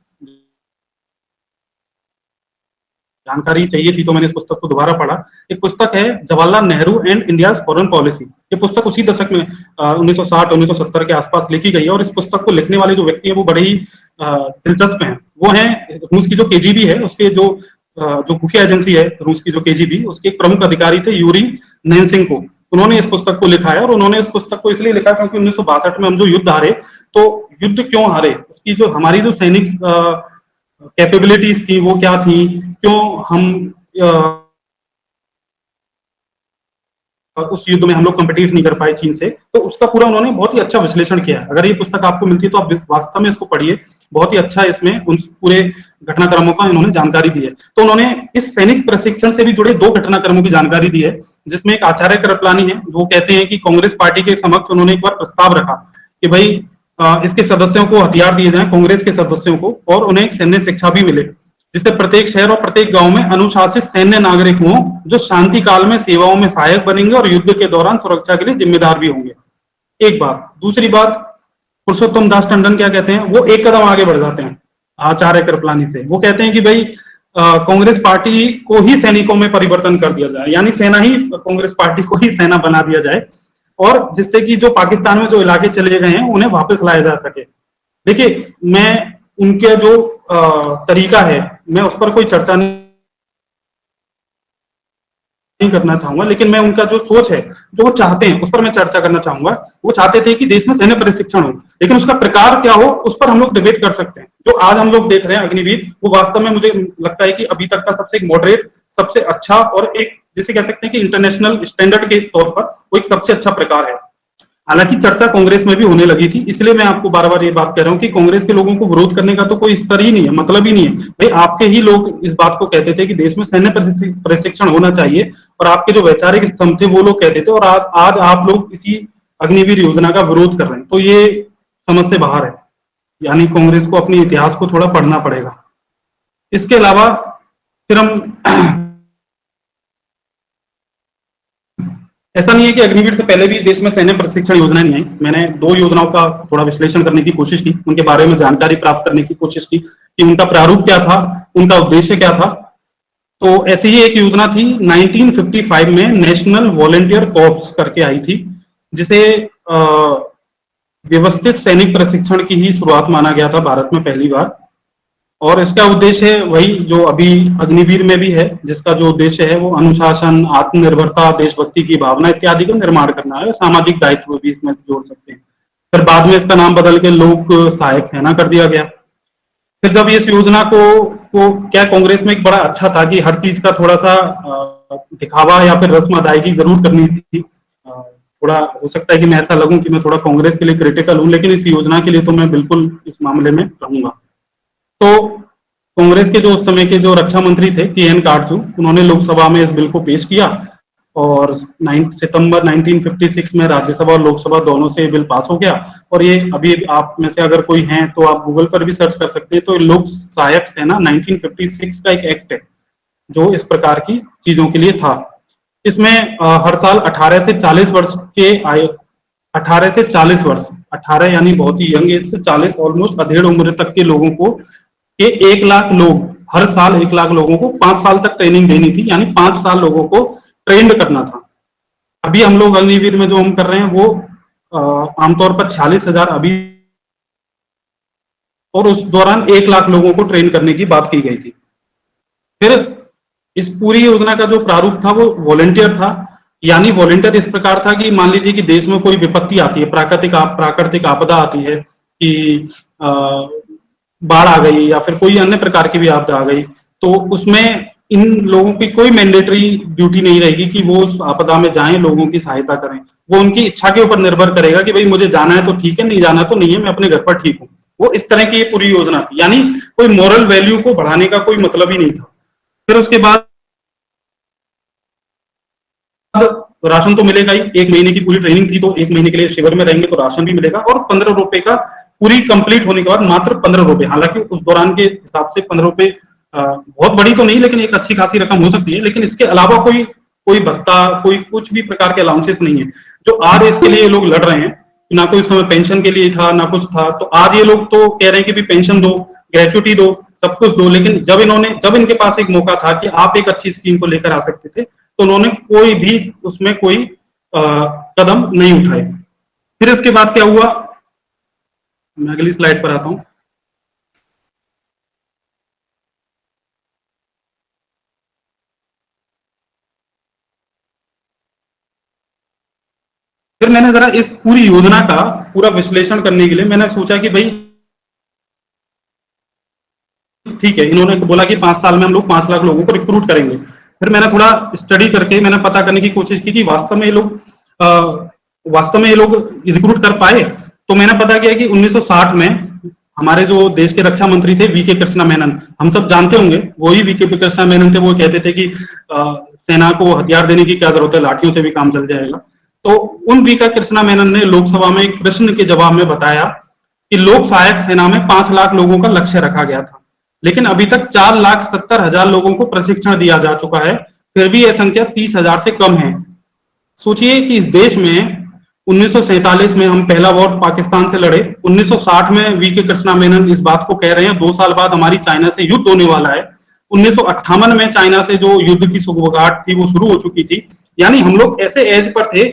जानकारी चाहिए थी तो मैंने इस पुस्तक को दोबारा पढ़ा। एक पुस्तक है Jawaharlal Nehru and India foreign policy. ये पुस्तक उसी दशक में 1960-1970 के आसपास लिखी गई है, और इस पुस्तक को लिखने वाले जो व्यक्ति हैं वो बड़े ही दिलचस्प हैं। वो हैं रूस की जो केजीबी है उसके जो खुफिया एजेंसी है रूस की जो केजीबी, उसके एक प्रमुख अधिकारी थे यूरी नैनसिंग। उन्होंने इस पुस्तक को लिखा है, और उन्होंने इस पुस्तक को इसलिए लिखा क्योंकि 1962 में हम जो युद्ध हारे, तो युद्ध क्यों हारे, उसकी जो हमारी जो सैनिक कैपेबिलिटीज थी वो क्या थी, क्यों हम उस युद्ध में हम लोग कम्पिटिट नहीं कर पाए चीन से, तो उसका पूरा उन्होंने बहुत ही अच्छा विश्लेषण किया। अगर ये पुस्तक आपको मिलती है तो आप वास्तव में इसको पढ़िए, बहुत ही अच्छा इसमें उन पूरे घटनाक्रमों का इन्होंने जानकारी दी है। तो उन्होंने इस सैनिक प्रशिक्षण से भी जुड़े दो घटनाक्रमों की जानकारी दी है, जिसमें एक आचार्य कृपलानी है, वो कहते हैं कि कांग्रेस पार्टी के समक्ष उन्होंने एक बार प्रस्ताव रखा कि भाई इसके सदस्यों को हथियार दिए जाएं, कांग्रेस के सदस्यों को, और उन्हें एक सैन्य शिक्षा भी मिले, जिससे प्रत्येक शहर और प्रत्येक गांव में अनुशासित सैन्य नागरिक हों जो शांति काल में सेवाओं में सहायक बनेंगे और युद्ध के दौरान सुरक्षा के लिए जिम्मेदार भी होंगे। एक बात। दूसरी बात, पुरुषोत्तम दास टंडन क्या कहते हैं, वो एक कदम आगे बढ़ जाते हैं आचार्य कृपलानी से। वो कहते हैं कि भाई कांग्रेस पार्टी को ही सैनिकों में परिवर्तन कर दिया जाए, यानी सेना ही कांग्रेस पार्टी को ही सेना बना दिया जाए, और जिससे कि जो पाकिस्तान में जो इलाके चले गए हैं उन्हें वापस लाया जा सके। देखिए, मैं उनके जो तरीका है मैं उस पर कोई चर्चा नहीं करना चाहूंगा, लेकिन मैं उनका जो सोच है, जो वो चाहते हैं, उस पर मैं चर्चा करना चाहूंगा। वो चाहते थे कि देश में सैन्य प्रशिक्षण हो, लेकिन उसका प्रकार क्या हो उस पर हम लोग डिबेट कर सकते हैं। जो आज हम लोग देख रहे हैं अग्निवीर, वो वास्तव में मुझे लगता है कि अभी तक का सबसे एक मॉडरेट, सबसे अच्छा, और एक जिसे कह सकते हैं कि इंटरनेशनल स्टैंडर्ड के तौर पर वो एक सबसे अच्छा प्रकार है। हालांकि चर्चा कांग्रेस में भी होने लगी थी, इसलिए मैं आपको बार बार ये बात कह रहा हूं कि कांग्रेस के लोगों को विरोध करने का तो कोई स्तर ही नहीं है, मतलब ही नहीं है भाई। आपके ही लोग इस बात को कहते थे कि देश में सैन्य प्रशिक्षण होना चाहिए, और आपके जो वैचारिक स्तंभ थे वो लोग कहते थे, और आज आप लोग इसी अग्निवीर योजना का विरोध कर रहे हैं, तो ये समझ से बाहर है। यानी कांग्रेस को अपने इतिहास को थोड़ा पढ़ना पड़ेगा। इसके अलावा फिर हम ऐसा नहीं है कि अग्निवीर से पहले भी देश में सैन्य प्रशिक्षण योजना नहीं आई। मैंने 2 योजनाओं का थोड़ा विश्लेषण करने की कोशिश की, उनके बारे में जानकारी प्राप्त करने की कोशिश की कि उनका प्रारूप क्या था, उनका उद्देश्य क्या था। तो ऐसी ही एक योजना थी 1955 में, नेशनल वॉलंटियर कॉर्प्स करके आई थी, जिसे व्यवस्थित सैनिक प्रशिक्षण की ही शुरुआत माना गया था भारत में पहली बार। और इसका उद्देश्य वही जो अभी अग्निवीर में भी है, जिसका जो उद्देश्य है वो अनुशासन, आत्मनिर्भरता, देशभक्ति की भावना इत्यादि का निर्माण करना है। सामाजिक दायित्व भी इसमें जोड़ सकते हैं। फिर बाद में इसका नाम बदल के लोक सहायक सेना कर दिया गया। फिर जब इस योजना को क्या कांग्रेस में एक बड़ा अच्छा था कि हर चीज का थोड़ा सा दिखावा या फिर रस्म अदायगी जरूर करनी थी। थोड़ा हो सकता है कि मैं ऐसा लगूं कि मैं थोड़ा कांग्रेस के लिए क्रिटिकल हूं, लेकिन इस योजना के लिए तो मैं बिल्कुल इस मामले में रहूंगा। तो कांग्रेस के जो उस समय के जो रक्षा मंत्री थे के.एन. काटजू, उन्होंने लोकसभा में इस बिल को पेश किया, और 9 सितंबर 1956 में राज्यसभा और लोकसभा दोनों से बिल पास हो गया। और ये अभी आप में से अगर कोई हैं तो आप गूगल पर भी सर्च कर सकते हैं, तो लोक सहायक सेना 1956 का एक एक्ट है जो इस प्रकार की चीजों के लिए था। इसमें हर साल 18 से 40 वर्ष के आयु, 18 से 40 वर्ष, 18 यानी बहुत ही यंग एज से 40 ऑलमोस्ट अधेड़ उम्र तक के लोगों को, के 1 लाख लोग, हर साल 1 लाख लोगों को 5 साल तक ट्रेनिंग देनी थी, यानी 5 साल लोगों को ट्रेंड करना था। अभी हम लोग अग्निवीर में जो हम कर रहे हैं वो आमतौर पर 46,000 अभी, और उस दौरान 1 लाख लोगों को ट्रेन करने की बात की गई थी। फिर इस पूरी योजना का जो प्रारूप था वो वॉलंटियर था, यानी वॉलंटियर इस प्रकार था कि मान लीजिए कि देश में कोई विपत्ति आती है, प्राकृतिक आपदा आती है, कि बाढ़ आ गई या फिर कोई अन्य प्रकार की भी आपदा आ गई, तो उसमें इन लोगों की कोई मैंडेटरी ड्यूटी नहीं रहेगी कि वो उस आपदा में जाएं, लोगों की सहायता करें। वो उनकी इच्छा के ऊपर निर्भर करेगा कि भाई मुझे जाना है तो ठीक है, नहीं जाना है तो नहीं है, मैं अपने घर पर ठीक हूँ। वो इस तरह की ये पूरी योजना थी, यानी कोई मॉरल वैल्यू को बढ़ाने का कोई मतलब ही नहीं था। फिर उसके बाद राशन तो मिलेगा ही, 1 महीने की पूरी ट्रेनिंग थी, तो 1 महीने के लिए शिविर में रहेंगे तो राशन भी मिलेगा, और 15 रुपए का पूरी कंप्लीट होने के बाद मात्र 15 रुपए, हालांकि उस दौरान के हिसाब से 15 रुपए बहुत बड़ी तो नहीं, लेकिन एक अच्छी खासी रकम हो सकती है। लेकिन इसके अलावा कोई भत्ता, कोई कुछ भी प्रकार के अलाउंसेस नहीं है। जो आज इसके लिए लोग लड़ रहे हैं, ना कोई समय पेंशन के लिए था ना कुछ था, तो आज ये लोग तो कह रहे हैं कि भी पेंशन दो, ग्रेचुटी दो, सब कुछ दो, लेकिन जब इनके पास एक मौका था कि आप एक अच्छी स्कीम को लेकर आ सकते थे, तो उन्होंने कोई भी उसमें कोई कदम नहीं उठाए। फिर इसके बाद क्या हुआ, मैं अगली स्लाइड पर आता हूं। फिर मैंने जरा इस पूरी योजना का पूरा विश्लेषण करने के लिए मैंने सोचा कि भाई ठीक है, इन्होंने बोला कि 5 साल में हम लोग 5 लाख लोगों को रिक्रूट करेंगे। फिर मैंने थोड़ा स्टडी करके मैंने पता करने की कोशिश की कि वास्तव में ये लोग रिक्रूट कर पाए। तो मैंने पता किया कि 1960 में हमारे जो देश के रक्षा मंत्री थे वीके कृष्णा मेनन, हम सब जानते होंगे, वही वीके कृष्णा मेनन थे। वो कहते थे कि सेना को हथियार देने की क्या जरूरत है, लाठियों से भी काम चल जाएगा। तो उन वीके कृष्णा मेनन ने लोकसभा में एक प्रश्न के जवाब में बताया कि लोक सहायक सेना में 5 लाख लोगों का लक्ष्य रखा गया था, लेकिन अभी तक 4,70,000 लोगों को प्रशिक्षण दिया जा चुका है, फिर भी यह संख्या 30,000 से कम है। सोचिए कि इस देश में 1947 में हम पहला वॉर पाकिस्तान से लड़े, 1960 में वीके कृष्णा मेनन इस बात को कह रहे हैं, 2 साल बाद हमारी चाइना से युद्ध होने वाला है, 1958 में चाइना से जो युद्ध की सुगबुगाहट थी वो शुरू हो चुकी थी। यानी हम लोग ऐसे एज पर थे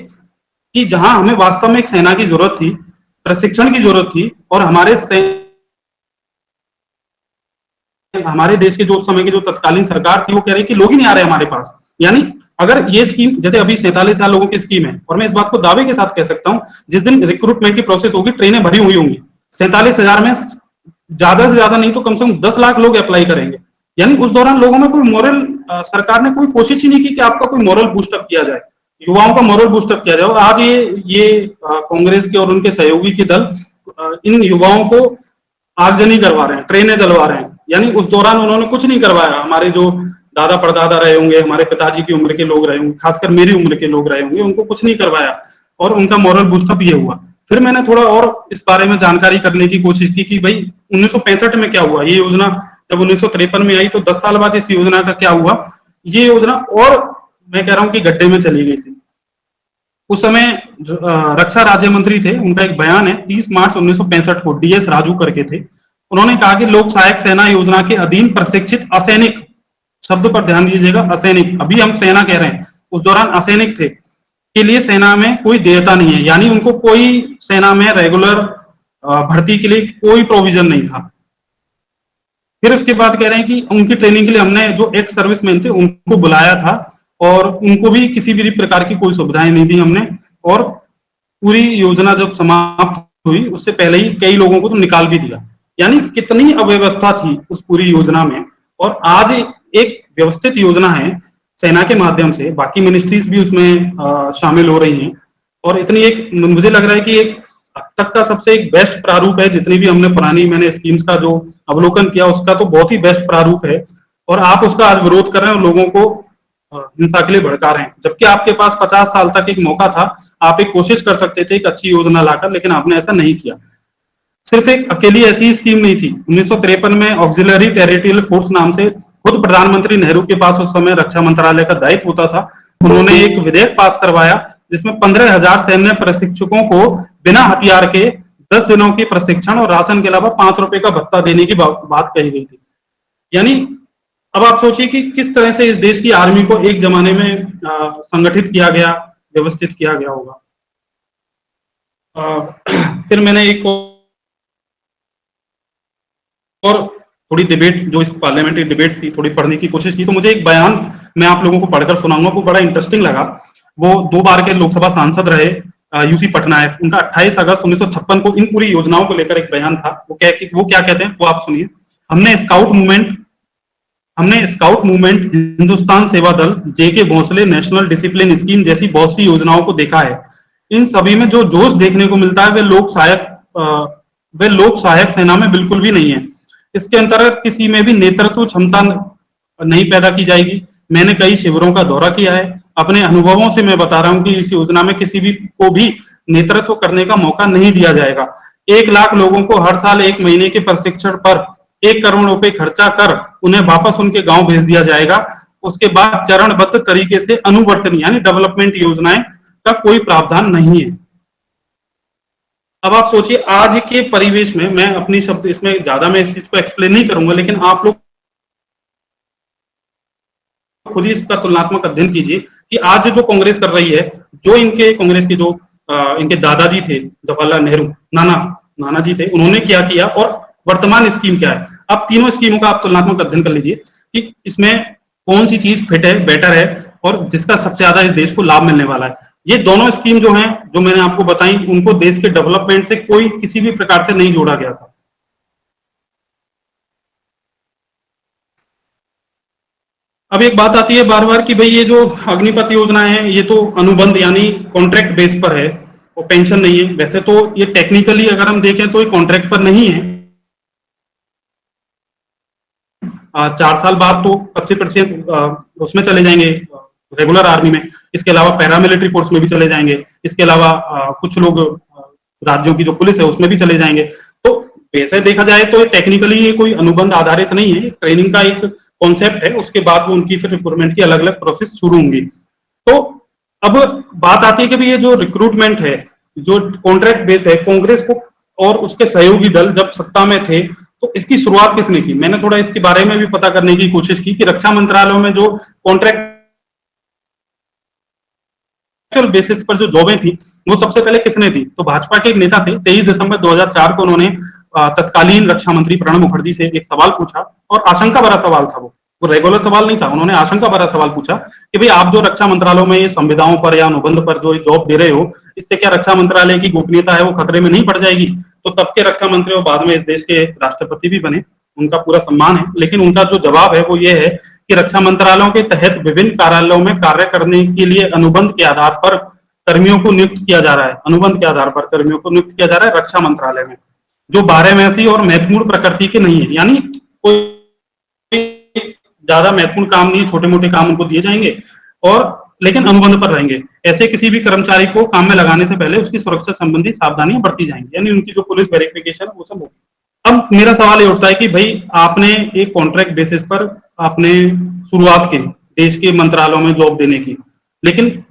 कि जहां हमें वास्तव में एक सेना की जरूरत थी, प्रशिक्षण की जरूरत थी, और हमारे देश के जो उस समय की जो तत्कालीन सरकार थी वो कह रही कि लोग ही नहीं आ रहे हमारे पास। यानी अगर ये स्कीम जैसे अभी 47,000 लोगों की स्कीम है, और मैं इस बात को दावे के साथ कह सकता हूं जिस दिन रिक्रूटमेंट की प्रोसेस होगी ट्रेनें भरी हुई होंगी, 47,000 में ज्यादा से ज्यादा नहीं तो कम से कम 10 लाख लोग अप्लाई करेंगे। यानी उस दौरान लोगों में कोई मॉरल, सरकार ने कोई कोशिश ही नहीं की कि आपका कोई मॉरल बूस्टअप किया जाए। युवाओं का मोरल बूस्टअप किया जाए। और आज ये कांग्रेस के और उनके सहयोगी के दल इन युवाओं को आगजनी करवा रहे हैं, ट्रेनें जलवा रहे हैं। यानी उस दौरान उन्होंने कुछ नहीं करवाया। हमारे जो दादा परदादा रहे होंगे, हमारे पिताजी की उम्र के लोग रहे होंगे, खासकर मेरी उम्र के लोग रहे होंगे, उनको कुछ नहीं करवाया और उनका मॉरल बूस्टअप ये हुआ। फिर मैंने थोड़ा और इस बारे में जानकारी करने की कोशिश की कि भाई 1965 में क्या हुआ। ये योजना जब 1953 में आई तो 10 साल बाद इस योजना का क्या हुआ। ये योजना और मैं कह रहा हूं कि गड्ढे में चली गई थी। उस समय रक्षा राज्य मंत्री थे, उनका एक बयान है 30 मार्च 1965 को, डीएस राजू करके थे। उन्होंने कहा कि लोक सहायक सेना योजना के अधीन प्रशिक्षित असैनिक, शब्द पर ध्यान दीजिएगा, असैनिक, अभी हम सेना कह रहे हैं, उस दौरान असैनिक थे, के लिए सेना में कोई देयता नहीं है। यानी उनको कोई सेना में रेगुलर भर्ती के लिए कोई प्रोविजन नहीं था। फिर उसके बाद कह रहे हैं कि उनकी ट्रेनिंग के लिए हमने जो एक्स सर्विसमैन थे उनको बुलाया था और उनको भी किसी भी प्रकार की कोई सुविधाएं नहीं दी हमने। और पूरी योजना जब समाप्त हुई उससे पहले ही कई लोगों को तो निकाल भी दिया। यानी कितनी अव्यवस्था थी उस पूरी योजना में। और आज एक व्यवस्थित योजना है सेना के माध्यम से, बाकी मिनिस्ट्रीज भी उसमें शामिल हो रही हैं। और इतनी एक, मुझे लग रहा है कि एक अब तक का सबसे एक बेस्ट प्रारूप है। जितनी भी हमने पुरानी मैंने स्कीम्स का जो अवलोकन किया उसका तो बहुत ही बेस्ट प्रारूप है। और आप उसका आज विरोध कर रहे हैं और लोगों को हिंसा के लिए भड़का रहे हैं, जबकि आपके पास 50 साल तक एक मौका था। आप एक कोशिश कर सकते थे एक अच्छी योजना लाकर, लेकिन आपने ऐसा नहीं किया। सिर्फ एक अकेली ऐसी स्कीम नहीं थी। 1953 में ऑक्सिलरी टेरिटोरियल फोर्स नाम से खुद प्रधानमंत्री नेहरू के पास उस समय रक्षा मंत्रालय का दायित्व होता था। उन्होंने एक विधेयक पास करवाया जिसमें 15,000 सैन्य प्रशिक्षकों को बिना हथियार के 10 दिनों की प्रशिक्षण और राशन के अलावा 5 रुपए का भत्ता देने की बात कही गई थी। यानी अब आप सोचिए कि किस तरह से इस देश की आर्मी को एक जमाने में संगठित किया गया, व्यवस्थित किया गया होगा। फिर मैंने एक और थोड़ी डिबेट, जो इस पार्लियामेंट्री डिबेट थी, थोड़ी पढ़ने की कोशिश की, तो मुझे एक बयान मैं आप लोगों को पढ़कर सुनाऊंगा, वो बड़ा इंटरेस्टिंग लगा। वो 2 बार के लोकसभा सांसद रहे यूसी पटनायक, उनका 28 अगस्त 1956 को इन पूरी योजनाओं को लेकर एक बयान था। वो क्या कहते हैं वो आप सुनिए। हमने स्काउट मूवमेंट, हिंदुस्तान सेवा दल, जेके भोसले नेशनल डिसिप्लिन स्कीम जैसी बहुत सी योजनाओं को देखा है। इन सभी में जो जोश देखने को मिलता है वे लोक सहायक सेना में बिल्कुल भी नहीं है। इसके अंतर्गत किसी में भी नेतृत्व क्षमता नहीं पैदा की जाएगी। मैंने कई शिविरों का दौरा किया है, अपने अनुभवों से मैं बता रहा हूं कि इस योजना में किसी भी को भी नेतृत्व करने का मौका नहीं दिया जाएगा। 1 लाख लोगों को हर साल 1 महीने के प्रशिक्षण पर 1 करोड़ रुपए खर्चा कर उन्हें वापस उनके गांव भेज दिया जाएगा। उसके बाद चरणबद्ध तरीके से अनुवर्तन यानी डेवलपमेंट योजनाएं का कोई प्रावधान नहीं है। अब आप सोचिए आज के परिवेश में, मैं अपनी शब्द इसमें ज्यादा मैं इस चीज को एक्सप्लेन नहीं करूंगा, लेकिन आप लोग खुद ही इसका तुलनात्मक अध्ययन कीजिए कि आज जो कांग्रेस कर रही है, जो इनके कांग्रेस के जो इनके दादाजी थे जवाहरलाल नेहरू, नाना जी थे, उन्होंने क्या किया और वर्तमान स्कीम क्या है। अब तीनों स्कीमों का आप तुलनात्मक अध्ययन कर लीजिए कि इसमें कौन सी चीज फिट है, बेटर है और जिसका सबसे ज्यादा इस देश को लाभ मिलने वाला है। ये दोनों स्कीम जो हैं, जो मैंने आपको बताई, उनको देश के डेवलपमेंट से कोई किसी भी प्रकार से नहीं जोड़ा गया था। अब एक बात आती है बार बार कि भाई ये जो अग्निपथ योजना है ये तो अनुबंध यानी कॉन्ट्रैक्ट बेस पर है और पेंशन नहीं है। वैसे तो ये टेक्निकली अगर हम देखें तो ये कॉन्ट्रैक्ट पर नहीं है। 4 साल बाद तो 25% उसमें चले जाएंगे रेगुलर आर्मी में। इसके अलावा पैरामिलिट्री फोर्स में भी चले जाएंगे। इसके अलावा कुछ लोग राज्यों की जो पुलिस है उसमें भी चले जाएंगे। तो वैसे देखा जाए तो टेक्निकली ये कोई अनुबंध आधारित नहीं है, ट्रेनिंग का एक कॉन्सेप्ट है। उसके बाद वो उनकी फिर रिक्रूटमेंट की अलग अलग प्रोसेस शुरू होंगी। तो अब बात आती है कि ये जो रिक्रूटमेंट है, जो कॉन्ट्रैक्ट बेस है, कांग्रेस को और उसके सहयोगी दल जब सत्ता में थे तो इसकी शुरुआत किसने की। मैंने थोड़ा इसके बारे में भी पता करने की कोशिश की कि रक्षा मंत्रालय में जो कॉन्ट्रैक्ट बेसिस पर जो जॉबें थी वो सबसे पहले किसने दी, तो भाजपा के एक नेता थे। 23 दिसंबर 2004 को उन्होंने तत्कालीन रक्षा मंत्री प्रणब मुखर्जी से एक सवाल पूछा और आशंका भरा सवाल था। वो रेगुलर सवाल नहीं था। उन्होंने आशंका भरा सवाल पूछा कि भाई आप जो रक्षा मंत्रालय में ये संविदाओं पर या अनुबंध पर जो जॉब दे रहे हो, इससे क्या रक्षा मंत्रालय की गोपनीयता है वो खतरे में नहीं पड़ जाएगी। तो तब के रक्षा मंत्री और बाद में इस देश के राष्ट्रपति भी बने, उनका पूरा सम्मान है, लेकिन उनका जो जवाब है वो ये है कि रक्षा मंत्रालयों के तहत विभिन्न कार्यालयों में कार्य करने के लिए अनुबंध के आधार पर कर्मियों को नियुक्त किया जा रहा है। अनुबंध के आधार पर कर्मियों को नियुक्त किया जा रहा है रक्षा मंत्रालय में, जो बारहमासी और महत्वपूर्ण प्रकृति के नहीं है, यानी कोई ज्यादा महत्वपूर्ण काम नहीं है, छोटे मोटे काम उनको दिए जाएंगे और लेकिन अनुबंध पर रहेंगे। ऐसे किसी भी कर्मचारी को काम में लगाने से पहले उसकी सुरक्षा संबंधी सावधानियां बरती जाएंगी, यानी उनकी जो पुलिस वेरिफिकेशन वो सब होगी। अब मेरा सवाल ये उठता है कि भाई आपने एक कॉन्ट्रैक्ट बेसिस पर आपने शुरुआत की देश के मंत्रालयों में जॉब देने की, लेकिन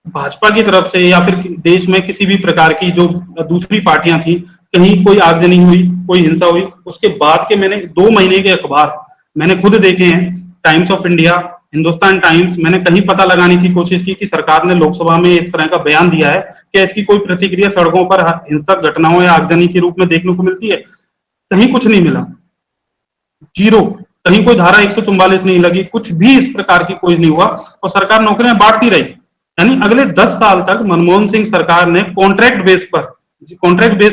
भाजपा की तरफ से या फिर देश में किसी भी प्रकार की जो दूसरी पार्टियां थी, कहीं कोई आगजनी हुई, कोई हिंसा हुई, उसके बाद के मैंने 2 महीने के अखबार मैंने खुद देखे हैं, times of India, Hindustan times, मैंने कहीं पता लगाने की कोशिश की कि सरकार ने लोकसभा में इस तरह का बयान दिया है, क्या इसकी कोई प्रतिक्रिया सड़कों पर हिंसक घटनाओं या आगजनी के रूप में देखने को मिलती है? कहीं कुछ नहीं मिला, जीरो। कहीं कोई धारा 144 नहीं लगी, कुछ भी इस प्रकार की कोई नहीं हुआ और सरकार नौकरियां बांटती रही। यानी अगले 10 साल तक मनमोहन सिंह सरकार ने कॉन्ट्रैक्ट बेस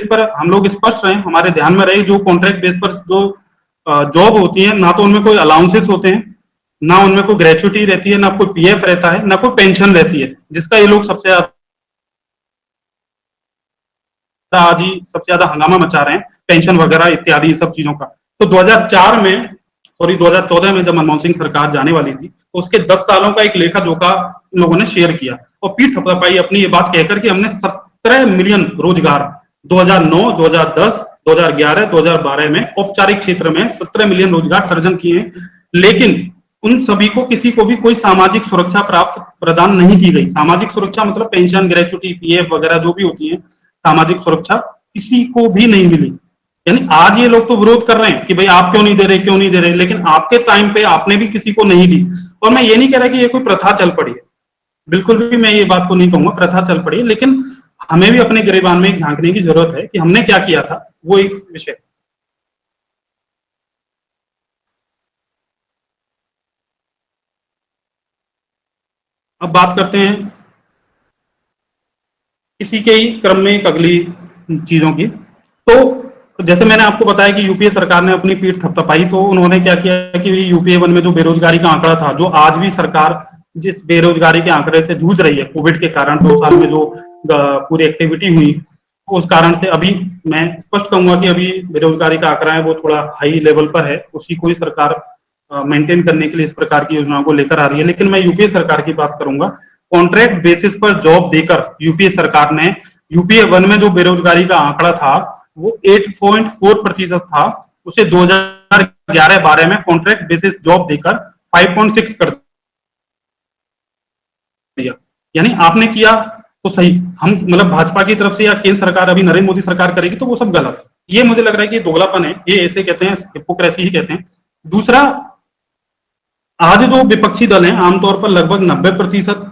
पर हम लोग स्पष्ट रहे, हमारे ध्यान में रहे, जो कॉन्ट्रैक्ट बेस पर जो जॉब होती है ना तो उनमें कोई अलाउंसेस होते हैं, ना उनमें कोई ग्रेचुटी रहती है, ना कोई पीएफ रहता है, ना कोई पेंशन रहती है, जिसका ये लोग सबसे ज्यादा आज ही सबसे ज्यादा हंगामा मचा रहे हैं, पेंशन वगैरह इत्यादि सब चीजों का। तो 2014 में जब मनमोहन सिंह सरकार जाने वाली थी तो उसके 10 सालों का एक लेखा जोखा इन लोगों ने शेयर किया और पीठ थपथपाई अपनी ये बात कहकर कि हमने 17 मिलियन रोजगार 2009, 2010, 2011, 2012 में औपचारिक क्षेत्र में 17 मिलियन रोजगार सृजन किए हैं, लेकिन उन सभी को किसी को भी कोई सामाजिक सुरक्षा प्रदान नहीं की गई। सामाजिक सुरक्षा मतलब पेंशन, ग्रेचुटी, पीएफ वगैरह जो भी होती है, सामाजिक सुरक्षा किसी को भी नहीं मिली। यानी आज ये लोग तो विरोध कर रहे हैं कि भाई आप क्यों नहीं दे रहे, लेकिन आपके टाइम पे आपने भी किसी को नहीं दी। और मैं ये नहीं कह रहा कि ये कोई प्रथा चल पड़ी है, बिल्कुल भी मैं ये बात को नहीं कहूंगा प्रथा चल पड़ी है, लेकिन हमें भी अपने गिरेबान में झांकने की जरूरत है कि हमने क्या किया था, वो एक विषय। अब बात करते हैं इसी के ही क्रम में एक अगली चीजों की। तो जैसे मैंने आपको बताया कि यूपीए सरकार ने अपनी पीठ थपथपाई, तो उन्होंने क्या किया कि यूपीए 1 में जो बेरोजगारी का आंकड़ा था, जो आज भी सरकार जिस बेरोजगारी के आंकड़े से जूझ रही है कोविड के कारण, 2 साल में जो पूरी एक्टिविटी हुई उस कारण से अभी मैं स्पष्ट कहूंगा कि अभी बेरोजगारी का आंकड़ा है वो थोड़ा हाई लेवल पर है, उसी को ही सरकार मेंटेन करने के लिए इस प्रकार की योजनाओं को लेकर आ रही है। लेकिन मैं यूपीए सरकार की बात करूंगा, कॉन्ट्रैक्ट बेसिस पर जॉब देकर यूपीए सरकार ने यूपीए 1 में जो बेरोजगारी का आंकड़ा था वो 8.4% था, उसे 2011-12 में कॉन्ट्रैक्ट बेसिस जॉब देकर 5.6 कर दिया। यानी आपने किया तो सही, हम मतलब भाजपा की तरफ से या केंद्र सरकार अभी नरेंद्र मोदी सरकार करेगी तो वो सब गलत। ये मुझे लग रहा है कि दोगलापन है, ये ऐसे कहते हैं, हिपोक्रेसी ही कहते हैं। दूसरा, आज जो विपक्षी दल हैं आमतौर पर लगभग 90%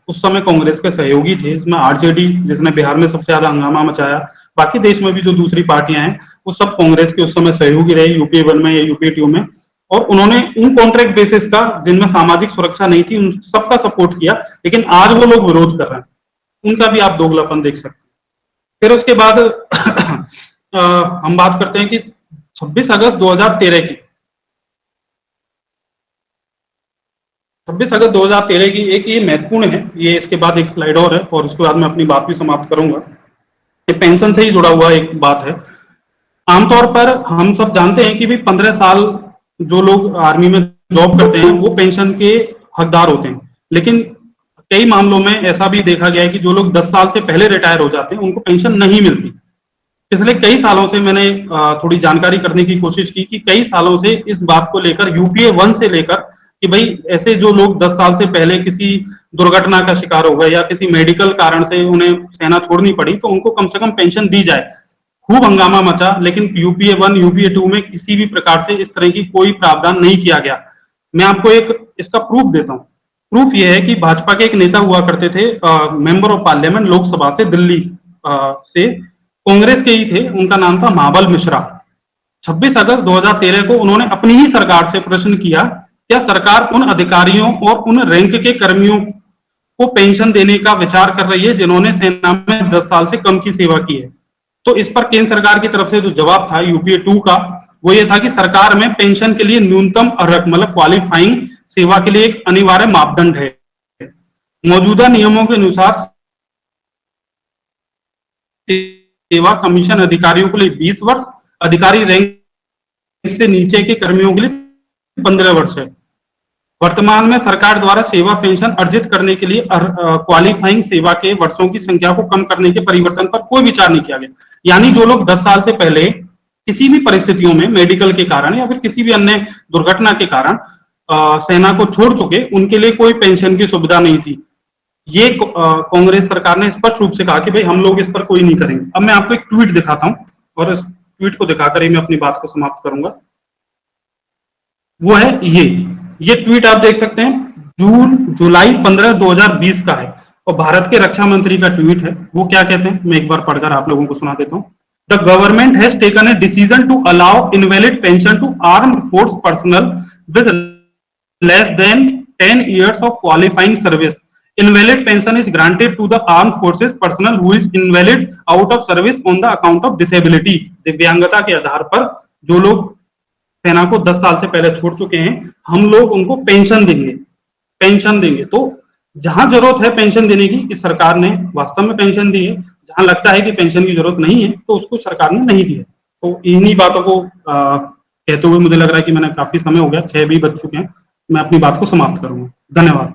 उस समय कांग्रेस के सहयोगी थे, इसमें आरजेडी जिसने बिहार में सबसे ज्यादा हंगामा मचाया, बाकी देश में भी जो दूसरी पार्टियां हैं वो सब कांग्रेस के उस समय सहयोगी रहे यूपीए 1 में या यूपीए 2 में, और उन्होंने उन कॉन्ट्रैक्ट बेसिस का जिनमें सामाजिक सुरक्षा नहीं थी उन सबका सपोर्ट किया। लेकिन आज वो लोग विरोध कर रहे हैं, उनका भी आप दोगलापन देख सकते हैं। फिर उसके बाद हम बात करते हैं कि 26 अगस्त 2013 की 26 अगस्त 2013 की एक ये महत्वपूर्ण है, ये इसके बाद एक स्लाइड और है और उसके बाद मैं अपनी बात भी समाप्त करूंगा। ये पेंशन से ही जुड़ा हुआ एक बात है। आमतौर पर हम सब जानते हैं कि भी 15 साल जो लोग आर्मी में जॉब करते हैं वो पेंशन के हकदार होते हैं, लेकिन कई मामलों में ऐसा भी देखा गया है कि जो लोग 10 साल से पहले रिटायर हो जाते हैं उनको पेंशन नहीं मिलती। पिछले कई सालों से मैंने थोड़ी जानकारी करने की कोशिश की कि कई सालों से इस बात को लेकर यूपीए 1 से लेकर कि भाई ऐसे जो लोग 10 साल से पहले किसी दुर्घटना का शिकार हो गए या किसी मेडिकल कारण से उन्हें सेना छोड़नी पड़ी तो उनको कम से कम पेंशन दी जाए। खूब हंगामा मचा, लेकिन यूपीए 1, यूपीए 2 में किसी भी प्रकार से इस तरह की कोई प्रावधान नहीं किया गया। मैं आपको एक इसका प्रूफ देता हूं। प्रूफ यह है कि भाजपा के एक नेता हुआ करते थे, मेंबर ऑफ पार्लियामेंट लोकसभा से, दिल्ली से, कांग्रेस के ही थे, उनका नाम था महाबल मिश्रा। 26 अगस्त 2013 को उन्होंने अपनी ही सरकार से प्रश्न किया, क्या सरकार उन अधिकारियों और उन रैंक के कर्मियों को पेंशन देने का विचार कर रही है जिन्होंने सेना में 10 साल से कम की सेवा की है? तो इस पर केंद्र सरकार की तरफ से जो जवाब था यूपीए 2 का, वो ये था कि सरकार में पेंशन के लिए न्यूनतम अर्हता मतलब क्वालिफाइंग सेवा के लिए एक अनिवार्य मापदंड है। मौजूदा नियमों के अनुसार सेवा कमीशन अधिकारियों के लिए 20 वर्ष, अधिकारी रैंक से नीचे के कर्मियों के लिए 15 वर्ष है। वर्तमान में सरकार द्वारा सेवा पेंशन अर्जित करने के लिए क्वालिफाइंग सेवा के वर्षों की संख्या को कम करने के परिवर्तन पर कोई विचार नहीं किया गया। यानी जो लोग 10 साल से पहले किसी भी परिस्थितियों में मेडिकल के कारण या फिर किसी भी अन्य दुर्घटना के कारण सेना को छोड़ चुके, उनके लिए कोई पेंशन की सुविधा नहीं थी। ये कांग्रेस सरकार ने स्पष्ट रूप से कहा कि भाई हम लोग इस पर कोई नहीं करेंगे। अब मैं आपको एक ट्वीट दिखाता हूं और इस ट्वीट को दिखाकर ही मैं अपनी बात को समाप्त करूंगा। वो है ये ट्वीट आप देख सकते हैं, जुलाई 15 2020 का है और भारत के रक्षा मंत्री का ट्वीट है। वो क्या कहते हैं मैं एक बार पढ़कर आप लोगों को सुना देता हूं। The government has taken a decision to allow invalid pension to armed force personnel with less than 10 years of qualifying service. Invalid pension is granted to the armed forces personnel who is invalid out of service on the account of disability. दिव्यांगता के आधार पर जो लोग सेना को 10 साल से पहले छोड़ चुके हैं, हम लोग उनको पेंशन देंगे। तो जहां जरूरत है पेंशन देने की, इस सरकार ने वास्तव में पेंशन दी है। जहां लगता है कि पेंशन की जरूरत नहीं है तो उसको सरकार ने नहीं दी है। तो इन्हीं बातों को कहते हुए मुझे लग रहा है कि मैंने काफी समय हो गया, 6 भी बज चुके हैं। मैं अपनी बात को समाप्त करूंगा। धन्यवाद।